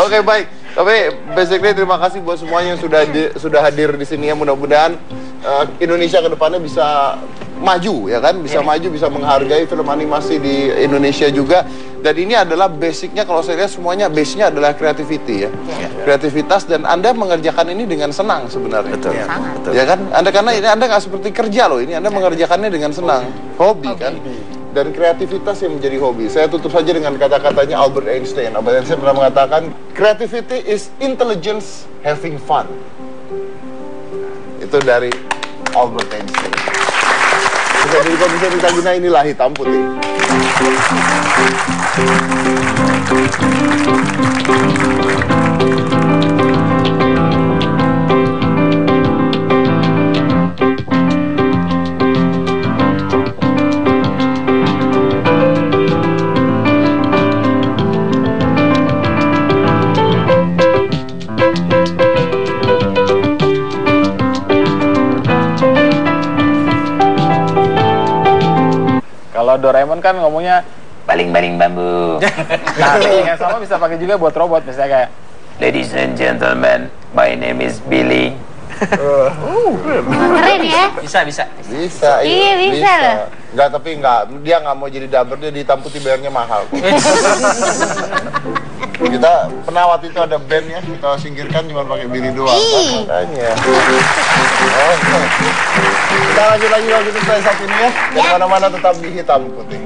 Oke, baik. Tapi basically terima kasih buat semuanya yang sudah hadir di sini ya. Mudah-mudahan Indonesia ke depannya bisa maju ya kan, bisa maju, bisa menghargai film animasi di Indonesia juga. Dan ini adalah basicnya, kalau saya lihat semuanya base-nya adalah creativity ya, kreativitas, dan Anda mengerjakan ini dengan senang sebenarnya. Betul. Betul. Ya kan, karena ini Anda nggak seperti kerja loh, ini Anda mengerjakannya dengan senang, hobi kan. Dan kreativitas yang menjadi hobi. Saya tutup saja dengan kata-katanya Albert Einstein. Albert Einstein pernah mengatakan, creativity is intelligence having fun. Itu dari Albert Einstein. Bisa ditagina inilah hitam putih. Kalau Doraemon kan ngomongnya baling-baling bambu. Nah, yang sama bisa pakai juga buat robot, misalnya kayak Ladies and gentlemen, my name is Billy. Keren ya? Bisa. Iya, bisa. Enggak, tapi dia nggak mau jadi dubber, dia di hitam putih bayarnya mahal. Kita pernah waktu itu ada band ya, kita singkirkan cuma pakai Billy doang. Makanya. Kita lanjut lagi waktu itu saat ini ya. Yang mana-mana tetap di hitam putih.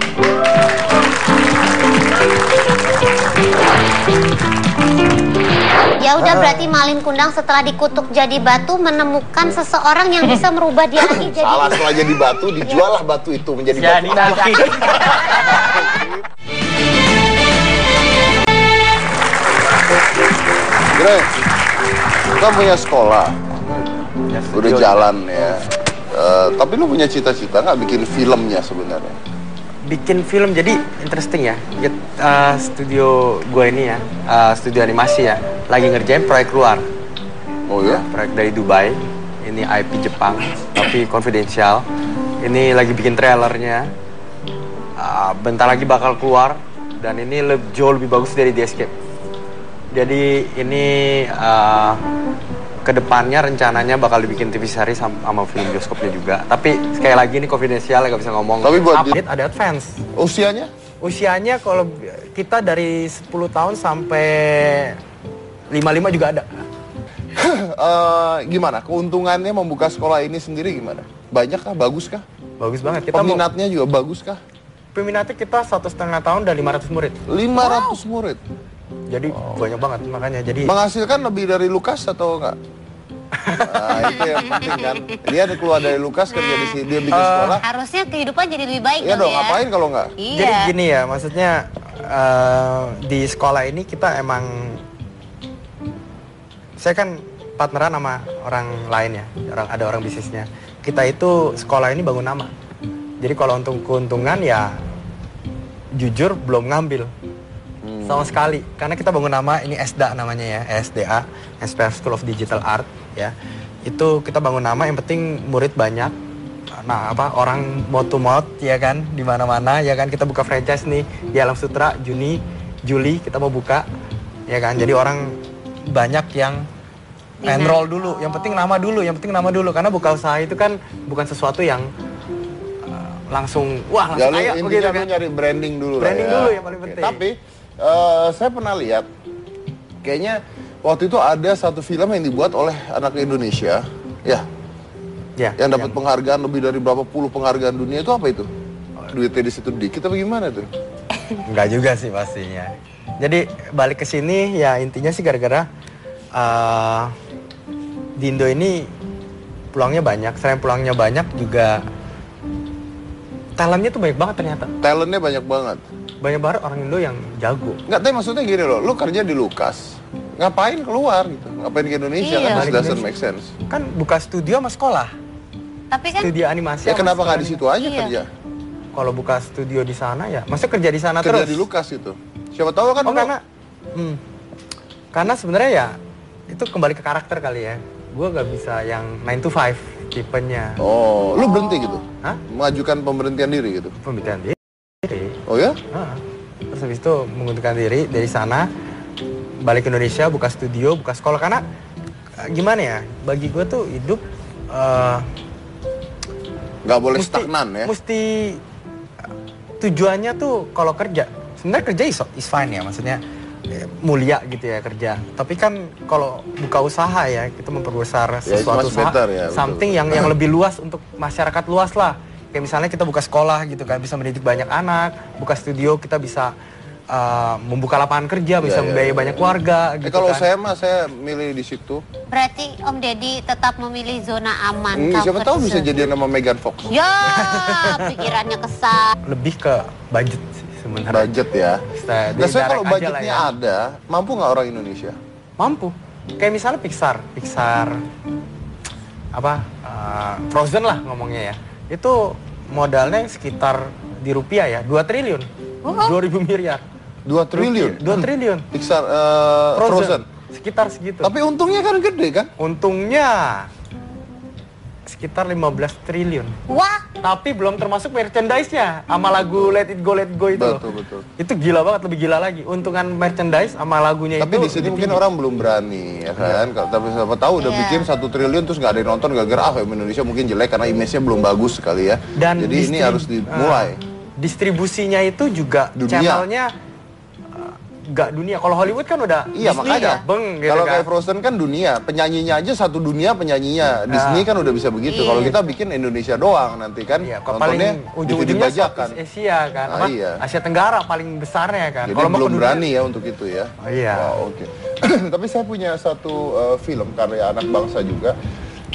Ya udah, berarti Malin Kundang setelah dikutuk jadi batu menemukan seseorang yang bisa merubah dia lagi jadi... Salah, setelah jadi batu, dijuallah batu itu menjadi batu. Gre, kita punya sekolah, udah jalan ya. Tapi lu punya cita-cita nggak bikin filmnya sebenarnya? Bikin film, jadi interesting ya. Studio gue ini ya, studio animasi ya, lagi ngerjain proyek luar. Oh ya? Proyek dari Dubai. Ini IP Jepang, tapi konfidensial. Ini lagi bikin trailernya. Bentar lagi bakal keluar, dan ini jauh lebih bagus dari The Escape. Jadi ini kedepannya rencananya bakal dibikin TV series sama film bioskopnya juga. Tapi sekali lagi ini konfidensial, nggak bisa ngomong. Tapi buat update ada advance. Usianya? Usianya kalau kita dari 10 tahun sampai 55 juga ada. Gimana? Keuntungannya membuka sekolah ini sendiri gimana? Banyak kah? Bagus kah? Bagus banget. Peminatnya juga bagus kah? Peminatnya kita 1,5 tahun dan 500 murid. 500 murid? Jadi banyak banget makanya. Jadi menghasilkan lebih dari Lukas atau enggak? Nah, itu yang penting kan. Dia keluar dari Lukas, kerja di sini, dia bikin sekolah. Harusnya kehidupan jadi lebih baik ya dong, ngapain kalau enggak? Iya. Jadi gini ya, maksudnya di sekolah ini kita emang, saya kan partneran sama orang lain ya, ada orang bisnisnya. Kita itu sekolah ini bangun nama. Jadi kalau untuk keuntungan ya jujur belum ngambil. sama sekali. Karena kita bangun nama, ini ESDA namanya ya, ESDA, Aspire School of Digital Art ya. Itu kita bangun nama, yang penting murid banyak. Nah, orang mouth to mouth ya kan, di mana-mana ya kan. Kita buka franchise nih di Alam Sutra Juli kita mau buka ya kan. Jadi orang banyak yang enroll dulu, yang penting nama dulu, karena buka usaha itu kan bukan sesuatu yang langsung kaya begitu kan. Nyari branding dulu dulu yang paling penting. Tapi saya pernah lihat kayaknya waktu itu ada satu film yang dibuat oleh anak Indonesia yang dapat penghargaan lebih dari berapa puluh penghargaan dunia. Itu apa itu? Duitnya di situ dikit apa gimana tuh? Enggak juga sih pastinya. Jadi balik ke sini ya, intinya sih gara-gara di Indo ini peluangnya banyak. Selain peluangnya banyak juga talentnya tuh banyak banget ternyata. Talentnya banyak banget. Banyak banget orang Indo yang jago. Enggak, tapi maksudnya gini loh, lu kerja di Lukas, ngapain keluar gitu? Ngapain ke Indonesia? Iya. Kan doesn't make sense. Kan buka studio sama sekolah. Tapi kan studio animasi. Ya kenapa nggak di situ aja kerja? Kalau buka studio di sana ya, maksudnya kerja di sana kerja terus. Kerja di Lukas itu. Siapa tahu kan karena sebenarnya ya itu kembali ke karakter kali ya. Gue gak bisa yang 9 to 5 tipenya. Oh, lu berhenti gitu? Hah? Mengajukan pemberhentian diri gitu? Pemberhentian diri. Oh ya? Terus habis itu mengundurkan diri dari sana, balik ke Indonesia, buka studio, buka sekolah. Karena gimana ya, bagi gue tuh hidup nggak boleh stagnan ya? Mesti tujuannya tuh kalau kerja, sebenarnya kerja is fine ya, maksudnya mulia gitu ya kerja. Tapi kan kalau buka usaha ya, kita memperbesar sesuatu usaha, something yang lebih luas untuk masyarakat luas lah. Kayak misalnya kita buka sekolah gitu kan, bisa mendidik banyak anak. Buka studio kita bisa membuka lapangan kerja, bisa membiayai banyak warga gitu kalau kan. saya milih di situ. Berarti Om Deddy tetap memilih zona aman. Siapa tahu bisa jadi nama Megan Fox. Ya, pikirannya kesal. Lebih ke budget sih sebenarnya. Budget ya. Nah, saya kalau budgetnya ya. ada, mampu nggak orang Indonesia? Mampu. Kayak misalnya Pixar, Frozen lah ngomongnya ya. Itu modalnya sekitar di rupiah ya, 2 triliun. 2.000 miliar. 2 triliun? 2 triliun. Pixar, Frozen? Sekitar segitu. Tapi untungnya kan gede kan? Untungnya sekitar 15 triliun. Wah. Tapi belum termasuk merchandise-nya sama lagu Let It Go itu. Betul. Itu gila banget, lebih gila lagi. Untungan merchandise sama lagunya tapi itu. Tapi di sini mungkin orang belum berani ya kan. Tapi siapa tahu udah bikin 1 triliun terus nggak ada yang nonton gara-gara film Indonesia mungkin jelek karena image-nya belum bagus sekali ya. Dan jadi ini harus dimulai. Distribusinya itu juga channelnya nggak dunia. Kalau Hollywood kan udah makanya gitu kalau kan. kayak Frozen kan dunia, penyanyinya aja satu dunia penyanyinya. Disney kan udah bisa begitu. Kalau kita bikin Indonesia doang nanti kan nontonnya ujung-ujungnya Southeast Asia kan. Asia Tenggara paling besarnya kan. Jadi belum berani ya untuk itu ya. Wow, oke. Tapi saya punya satu film karya anak bangsa juga.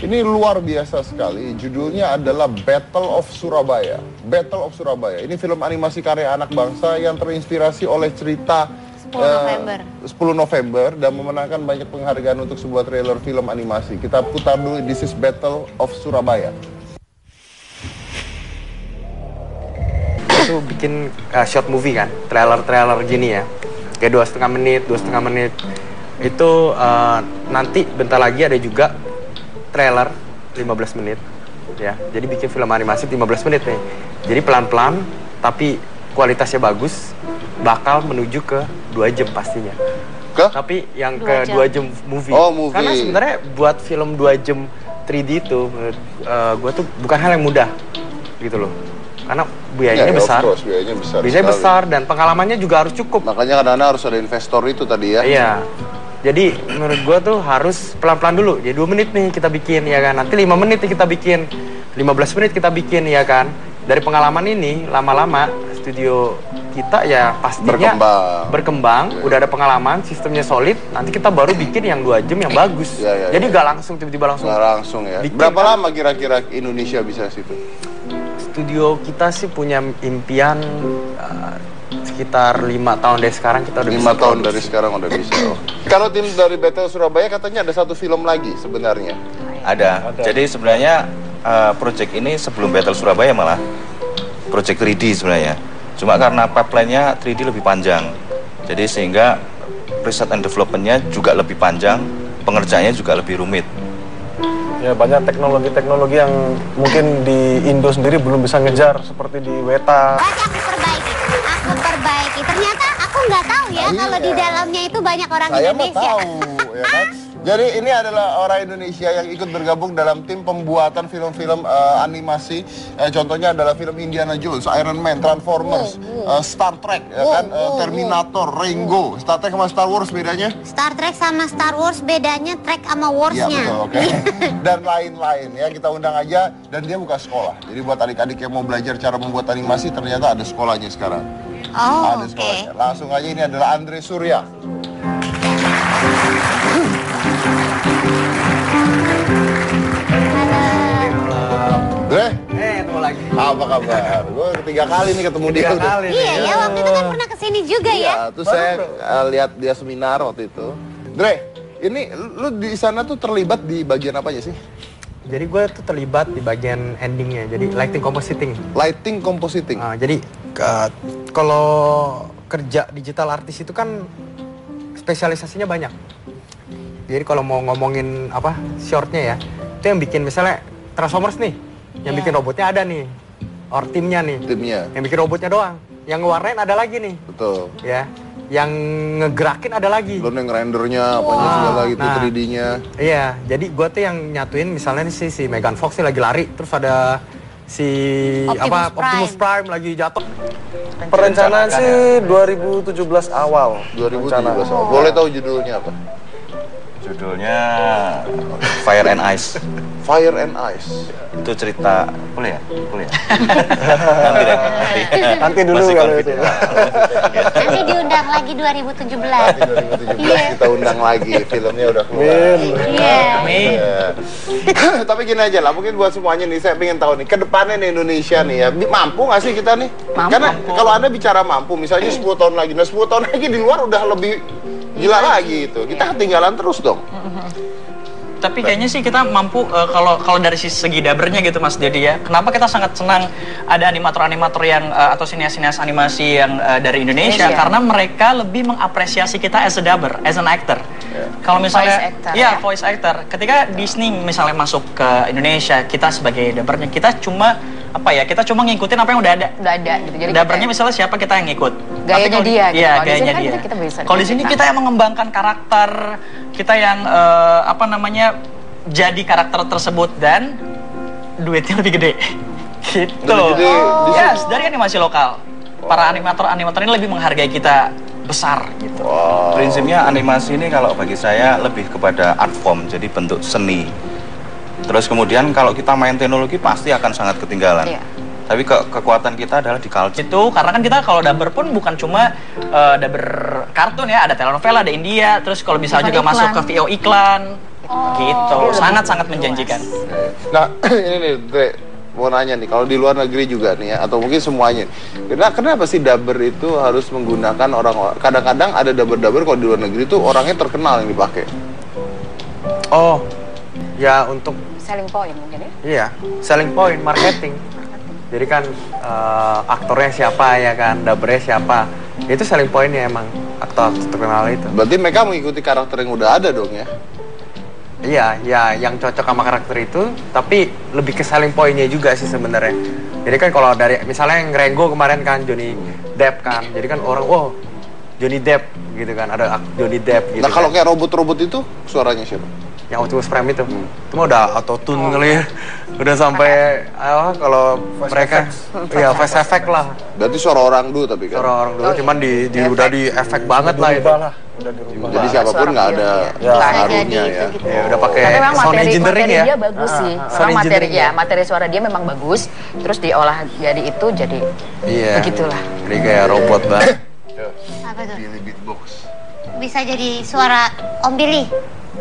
Ini luar biasa sekali, judulnya adalah Battle of Surabaya. Battle of Surabaya, ini film animasi karya anak bangsa yang terinspirasi oleh cerita 10 November dan memenangkan banyak penghargaan untuk sebuah trailer film animasi. Kita putar dulu, this is Battle of Surabaya. Itu bikin short movie kan, trailer gini ya, kayak 2,5 menit. Itu nanti bentar lagi ada juga trailer 15 menit ya. Jadi bikin film animasi 15 menit nih. Jadi pelan-pelan tapi kualitasnya bagus, bakal menuju ke 2 jam pastinya. Tapi yang ke 2 jam movie. Movie. Karena sebenarnya buat film 2 jam 3D itu menurut gue tuh bukan hal yang mudah gitu loh. Karena biayanya besar. Biayanya besar dan pengalamannya juga harus cukup. Makanya kadang-kadang harus ada investor itu tadi ya. Iya. Jadi menurut gue tuh harus pelan-pelan dulu. Jadi 2 menit nih kita bikin ya kan. Nanti 5 menit nih kita bikin. 15 menit kita bikin ya kan. Dari pengalaman ini lama-lama studio kita ya pastinya berkembang. Udah ada pengalaman, sistemnya solid. Nanti kita baru bikin yang 2 jam yang bagus. Jadi gak langsung tiba-tiba langsung. Gak langsung ya. Bikin, berapa lama kira-kira Indonesia bisa situ? Studio kita sih punya impian sekitar 5 tahun dari sekarang kita udah 5 tahun dari sekarang udah bisa. Kalau tim dari Battle Surabaya katanya ada 1 film lagi sebenarnya. Ada. Jadi sebenarnya project ini sebelum Battle Surabaya malah project 3D sebenarnya. Cuma karena pipeline-nya 3D lebih panjang. Jadi sehingga riset and development-nya juga lebih panjang, pengerjaannya juga lebih rumit. Ya banyak teknologi-teknologi yang mungkin di Indo sendiri belum bisa ngejar seperti di Weta. Aku perbaiki. Ternyata aku nggak tahu ya kalau di dalamnya itu banyak orang Indonesia. Saya mah tahu, ya kan? Jadi ini adalah orang Indonesia yang ikut bergabung dalam tim pembuatan film-film animasi. Contohnya adalah film Indiana Jones, Iron Man, Transformers, Star Trek, ya kan? Terminator, Ringo. Star Trek sama Star Wars bedanya? Star Trek sama Star Wars bedanya Trek sama Wars-nya. Iya betul, oke. Dan lain-lain ya, kita undang aja. Dan dia buka sekolah. Jadi buat adik-adik yang mau belajar cara membuat animasi, ternyata ada sekolahnya sekarang. Ada sekolahnya. Langsung aja, ini adalah Andre Surya. Ketemu lagi. Apa kabar? Gue ketiga kali nih ketemu dia. Iya ya, waktu itu kan pernah kesini juga ya. Terus saya lihat dia seminar waktu itu. Dre, ini lu di sana tuh terlibat di bagian apa aja sih? Jadi gue tuh terlibat di bagian endingnya, jadi lighting compositing. Lighting compositing. Jadi kalau kerja digital artist itu kan spesialisasinya banyak. Jadi kalau mau ngomongin apa shortnya ya, itu yang bikin misalnya Transformers nih, yang bikin robotnya ada nih, or timnya nih, yang bikin robotnya doang, yang ngewarnain ada lagi nih, betul, ya, yang ngegerakin ada lagi, lo yang rendernya apanya segala gitu, 3D-nya, iya, jadi gua tuh yang nyatuin misalnya nih si Megan Fox nih lagi lari, terus ada si Optimus Prime lagi jatuh. Perencanaan sih 2017 awal. 2017 awal. Boleh tahu judulnya apa? Judulnya Fire and Ice. Fire and Ice. Itu cerita, boleh ya? Boleh ya? Nanti dulu kalau itu. Nanti diundang lagi 2017. 2017 kita undang lagi, filmnya udah keluar. Amin. Tapi gini aja lah, mungkin buat semuanya nih, saya pengen tahu nih, ke depannya nih Indonesia nih ya, mampu nggak sih kita nih? Karena kalau Anda bicara mampu, misalnya 10 tahun lagi, nah 10 tahun lagi di luar udah lebih gila lagi itu. Kita ketinggalan terus dong. Tapi kayaknya sih kita mampu kalau dari segi dabernya gitu Mas Dedi ya. Kenapa kita sangat senang ada animator-animator yang atau sinias-sinias animasi yang dari Indonesia? Karena mereka lebih mengapresiasi kita as a dubber, as an actor. Kalau misalnya voice actor. Ketika Disney misalnya masuk ke Indonesia, kita sebagai dubbernya kita cuma kita cuma ngikutin apa yang udah ada gitu. Jadi dubbernya misalnya siapa kita yang ngikut. Gayanya dia gitu. Iya, gayanya dia. Kalau di sini kita yang mengembangkan karakter, kita yang jadi karakter tersebut dan duitnya lebih gede. Gitu. Yes, dari animasi lokal. Para animator ini lebih menghargai kita besar gitu. Prinsipnya animasi ini kalau bagi saya lebih kepada art form, jadi bentuk seni. Terus kemudian kalau kita main teknologi pasti akan sangat ketinggalan. Tapi kekuatan kita adalah di culture. Itu karena kan kita kalau dubber pun bukan cuma dubber kartun ya, ada telenovela, ada India, terus kalau bisa juga masuk ke VO iklan. Gitu, sangat-sangat menjanjikan. Nah, ini nih, Dre, mau nanya nih, kalau di luar negeri juga nih ya, atau mungkin semuanya. Kenapa sih dubber itu harus menggunakan orang-orang? Kadang-kadang ada dubber-dubber kalau di luar negeri itu orangnya terkenal yang dipakai. Oh, ya untuk selling point mungkin ya? Iya, selling point, marketing. Jadi kan aktornya siapa ya kan, dubbernya siapa. Itu selling pointnya emang, aktor terkenal itu. Berarti mereka mengikuti karakter yang udah ada dong ya? Iya, ya yang cocok sama karakter itu, tapi lebih ke selling pointnya juga sih sebenarnya. Jadi kan kalau dari misalnya yang Rengo kemarin kan Johnny Depp kan, jadi kan orang Johnny Depp gitu kan, ada Johnny Depp gitu. Nah kalau kayak robot-robot itu suaranya siapa? Yang Optimus Prime itu mah udah auto-tune kali ya, udah sampai kalau mereka ya voice effect lah. Berarti suara orang dulu tapi kan? Suara orang dulu, cuman udah di efek banget lah itu. Jadi siapapun nggak ada pengaruhnya ya. Ya udah pakai sound engineering ya. Dia bagus sih. Materi suara dia memang bagus. Terus diolah jadi itu jadi begitulah. Jadi kayak robot banget. Apa tuh? Billy Beatbox. Bisa jadi suara Om Billy.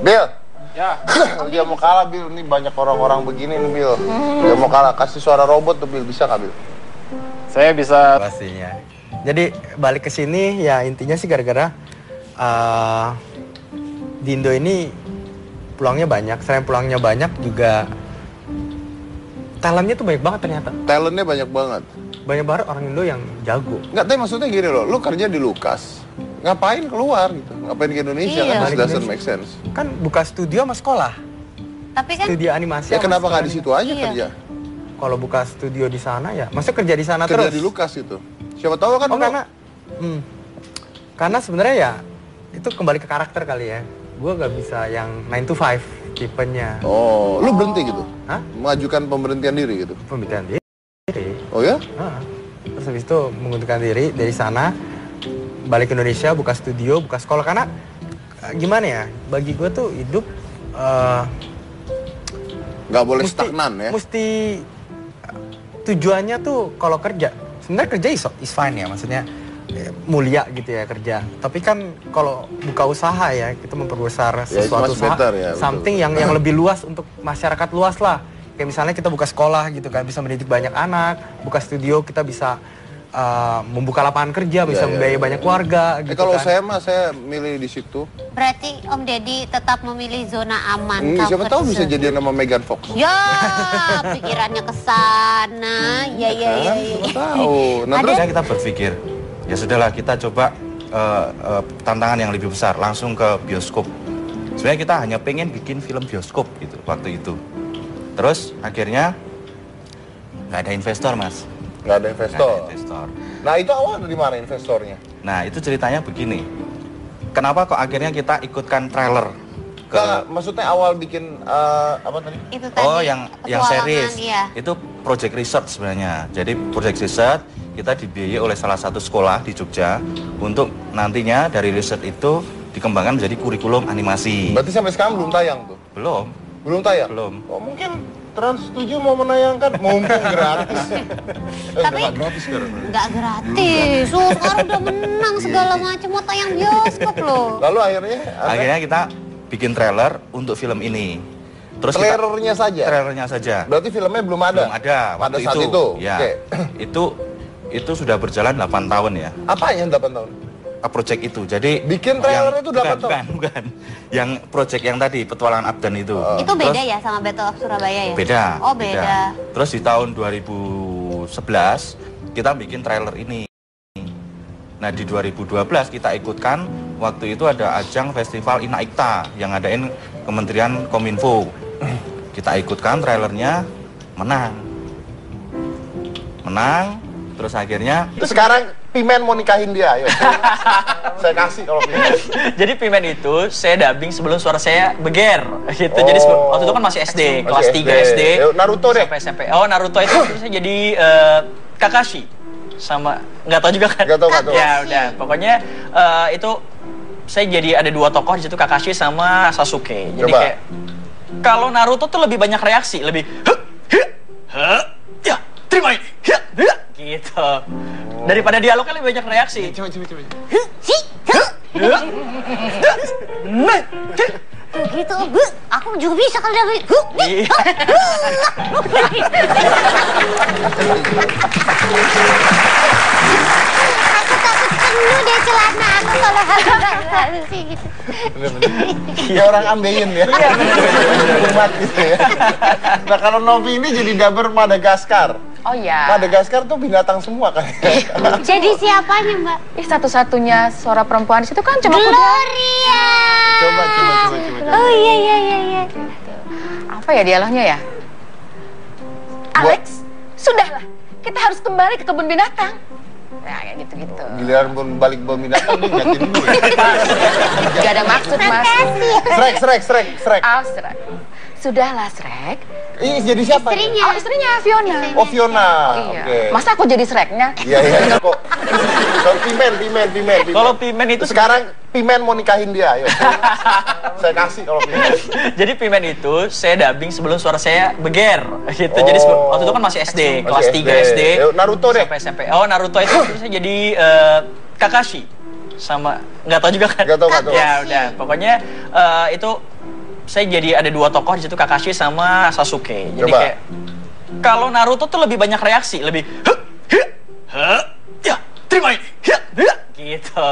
Bill. Ya. Dia mau kalah Bill, ini banyak orang-orang begini nih Bill. Dia mau kalah, kasih suara robot tuh Bill, bisa nggak Bill? Saya bisa. Pastinya. Jadi balik ke sini ya intinya sih gara-gara di Indo ini peluangnya banyak. Selain peluangnya banyak juga talentnya tuh banyak banget ternyata. Talentnya banyak banget. Banyak banget orang Indo yang jago. Nggak, tapi maksudnya gini loh, lu kerja di Lucas, ngapain keluar gitu? Ngapain ke Indonesia Iya. kan? Doesn't make sense. Kan buka studio sama sekolah. Tapi kan Studio animasi. Ya sama kenapa nggak di sekolahnya. situ aja Iya. kerja? Kalau buka studio di sana ya, maksudnya kerja di sana Kerja terus. di Lukas itu. Siapa tahu kan Oh lu- karena sebenarnya ya itu kembali ke karakter kali ya. Gue gak bisa yang 9 to 5 tipenya. Oh, lu berhenti gitu? Hah? Mengajukan pemberhentian diri gitu? Pemberhentian diri. Oh ya? Terus habis itu mengundurkan diri dari sana, balik ke Indonesia, buka studio, buka sekolah. Karena gimana ya, bagi gue tuh hidup nggak boleh stagnan ya? Mesti tujuannya tuh kalau kerja, sebenarnya kerja is fine ya, maksudnya mulia gitu ya kerja. Tapi kan kalau buka usaha ya, kita memperbesar Ya, sesuatu it's much better ya, something betul. yang lebih luas untuk masyarakat luas lah. Kayak misalnya kita buka sekolah gitu kan, bisa mendidik banyak anak, buka studio kita bisa membuka lapangan kerja, bisa membiayai banyak warga gitu Kalau kan. saya mah saya milih di situ. berarti Om Deddy tetap memilih zona aman. Siapa comfort tahu bisa zone. jadi nama Megan Fox. Ya, pikirannya ke sana. Ya. Tahu. Nah, Terus kita berpikir, ya sudahlah kita coba tantangan yang lebih besar, langsung ke bioskop. Sebenarnya kita hanya pengen bikin film bioskop gitu waktu itu. Terus akhirnya nggak ada investor, Mas. Nggak ada investor. Nggak ada investor. Nah itu awal dari mana investornya? Nah itu ceritanya begini. Kenapa kok akhirnya kita ikutkan trailer? Nggak, maksudnya awal bikin apa tadi? Itu tadi. Oh yang series Iya. itu project research sebenarnya. Jadi project research kita dibiayai oleh salah satu sekolah di Jogja untuk nantinya dari research itu dikembangkan menjadi kurikulum animasi. Berarti sampai sekarang belum tayang tuh? Belum. Belum tayang? Belum. Oh mungkin Trans 7 mau menayangkan, mumpung gratis. Tapi nggak gratis sekarang. nggak gratis. Sekarang udah menang segala macam, mau tayang bioskop loh. Lalu akhirnya? Akhirnya kita bikin trailer untuk film ini. Terus Trailernya saja? Trailernya saja. Berarti filmnya belum ada? Belum ada Pada waktu saat itu? Ya. Oke. Itu sudah berjalan 8 tahun ya. Apa yang 8 tahun? Project itu. Jadi bikin trailer itu 8 tahun? Bukan. Yang project yang tadi Petualangan Abdan itu. Itu beda Terus, ya sama Battle of Surabaya ya? Beda. Oh beda. Terus di tahun 2011 kita bikin trailer ini. Nah di 2012 kita ikutkan, waktu itu ada ajang festival Inaikta yang ngadain Kementerian Kominfo. Kita ikutkan trailernya, menang. Terus akhirnya Sekarang Pimen mau nikahin dia, ayo. Saya kasih kalau Pimen. Jadi Pimen itu saya dubbing sebelum suara saya beger gitu. Jadi waktu itu kan masih SD, kelas 3 SD. Naruto deh. Sampai SMP. Oh, Naruto itu saya jadi Kakashi sama nggak tahu juga kan. Nggak tahu. Ya udah, pokoknya itu saya jadi ada 2 tokoh di situ, Kakashi sama Sasuke. Jadi Coba. kayak kalau Naruto tuh lebih banyak reaksi, lebih ya, terima ini. Gitu. Daripada dialognya lebih banyak reaksi. Coba. Gitu, aku juga bisa kali dari. Aku takut penuh deh celana aku kalau harus sih gitu. Kayak orang ambeien ya. Umat gitu ya. Nah kalau Novi ini jadi dubber Madagaskar. Oh iya. Madagaskar tuh binatang semua kan. Jadi siapanya Mbak? Satu-satunya suara perempuan di situ kan cuma Gloria. Coba. Oh iya. Apa ya dialognya ya? Alex, sudahlah. Kita harus kembali ke kebun binatang. Nah, kayak gitu-gitu. Giliran pun balik ke binatang dia ingatin dulu. Gak ada maksud, Mas. Shrek. Oh, Shrek. Sudahlah, Shrek. Ini jadi siapa? Istrinya. Oh, istrinya Fiona. Oh, Fiona. Oh, iya. Oke. Masa aku jadi Shreknya? Iya. Kok. Kalau Pimen. Kalau Pimen itu sekarang Pimen mau nikahin dia, ayo. Saya kasih kalau Pimen. Jadi Pimen itu saya dubbing sebelum suara saya beger gitu. Jadi waktu itu kan masih SD, kelas 3 SD. Naruto deh. Sampai SMP. Oh, Naruto itu saya jadi Kakashi sama nggak tahu juga kan. Nggak tahu. Ya udah, pokoknya itu saya jadi ada 2 tokoh di situ, Kakashi sama Sasuke. Jadi Coba. kayak kalau Naruto tuh lebih banyak reaksi, lebih ya, terima ini. Gitu.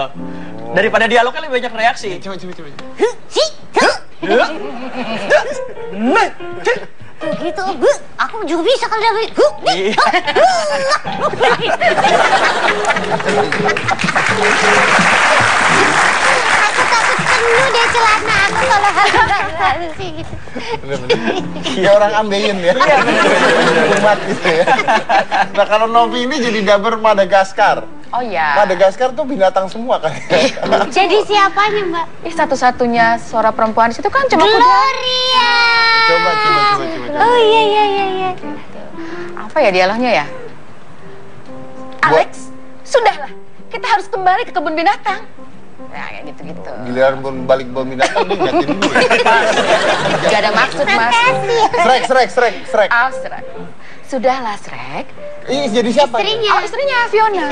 Daripada dialognya lebih banyak reaksi. Coba. Gitu, aku juga bisa kali dari. celana aku kalau lalu sih gitu. Bener-bener. Kayak orang ambeien ya. Umat gitu ya. Nah kalau Novi ini jadi dubber Madagaskar. Oh iya. Madagaskar tuh binatang semua kan. Jadi siapanya Mbak? Satu-satunya suara perempuan di situ kan cuma Gloria. Coba. Oh iya. Apa ya dialognya ya? Alex, sudahlah. Kita harus kembali ke kebun binatang. Nah, kayak gitu-gitu. Giliran pun balik kebun binatang dia ingatin dulu. Gak ada maksud, Mas. Shrek. Oh, Shrek. Sudahlah, Shrek. Ih, jadi siapa? Istrinya. Oh, istrinya Fiona.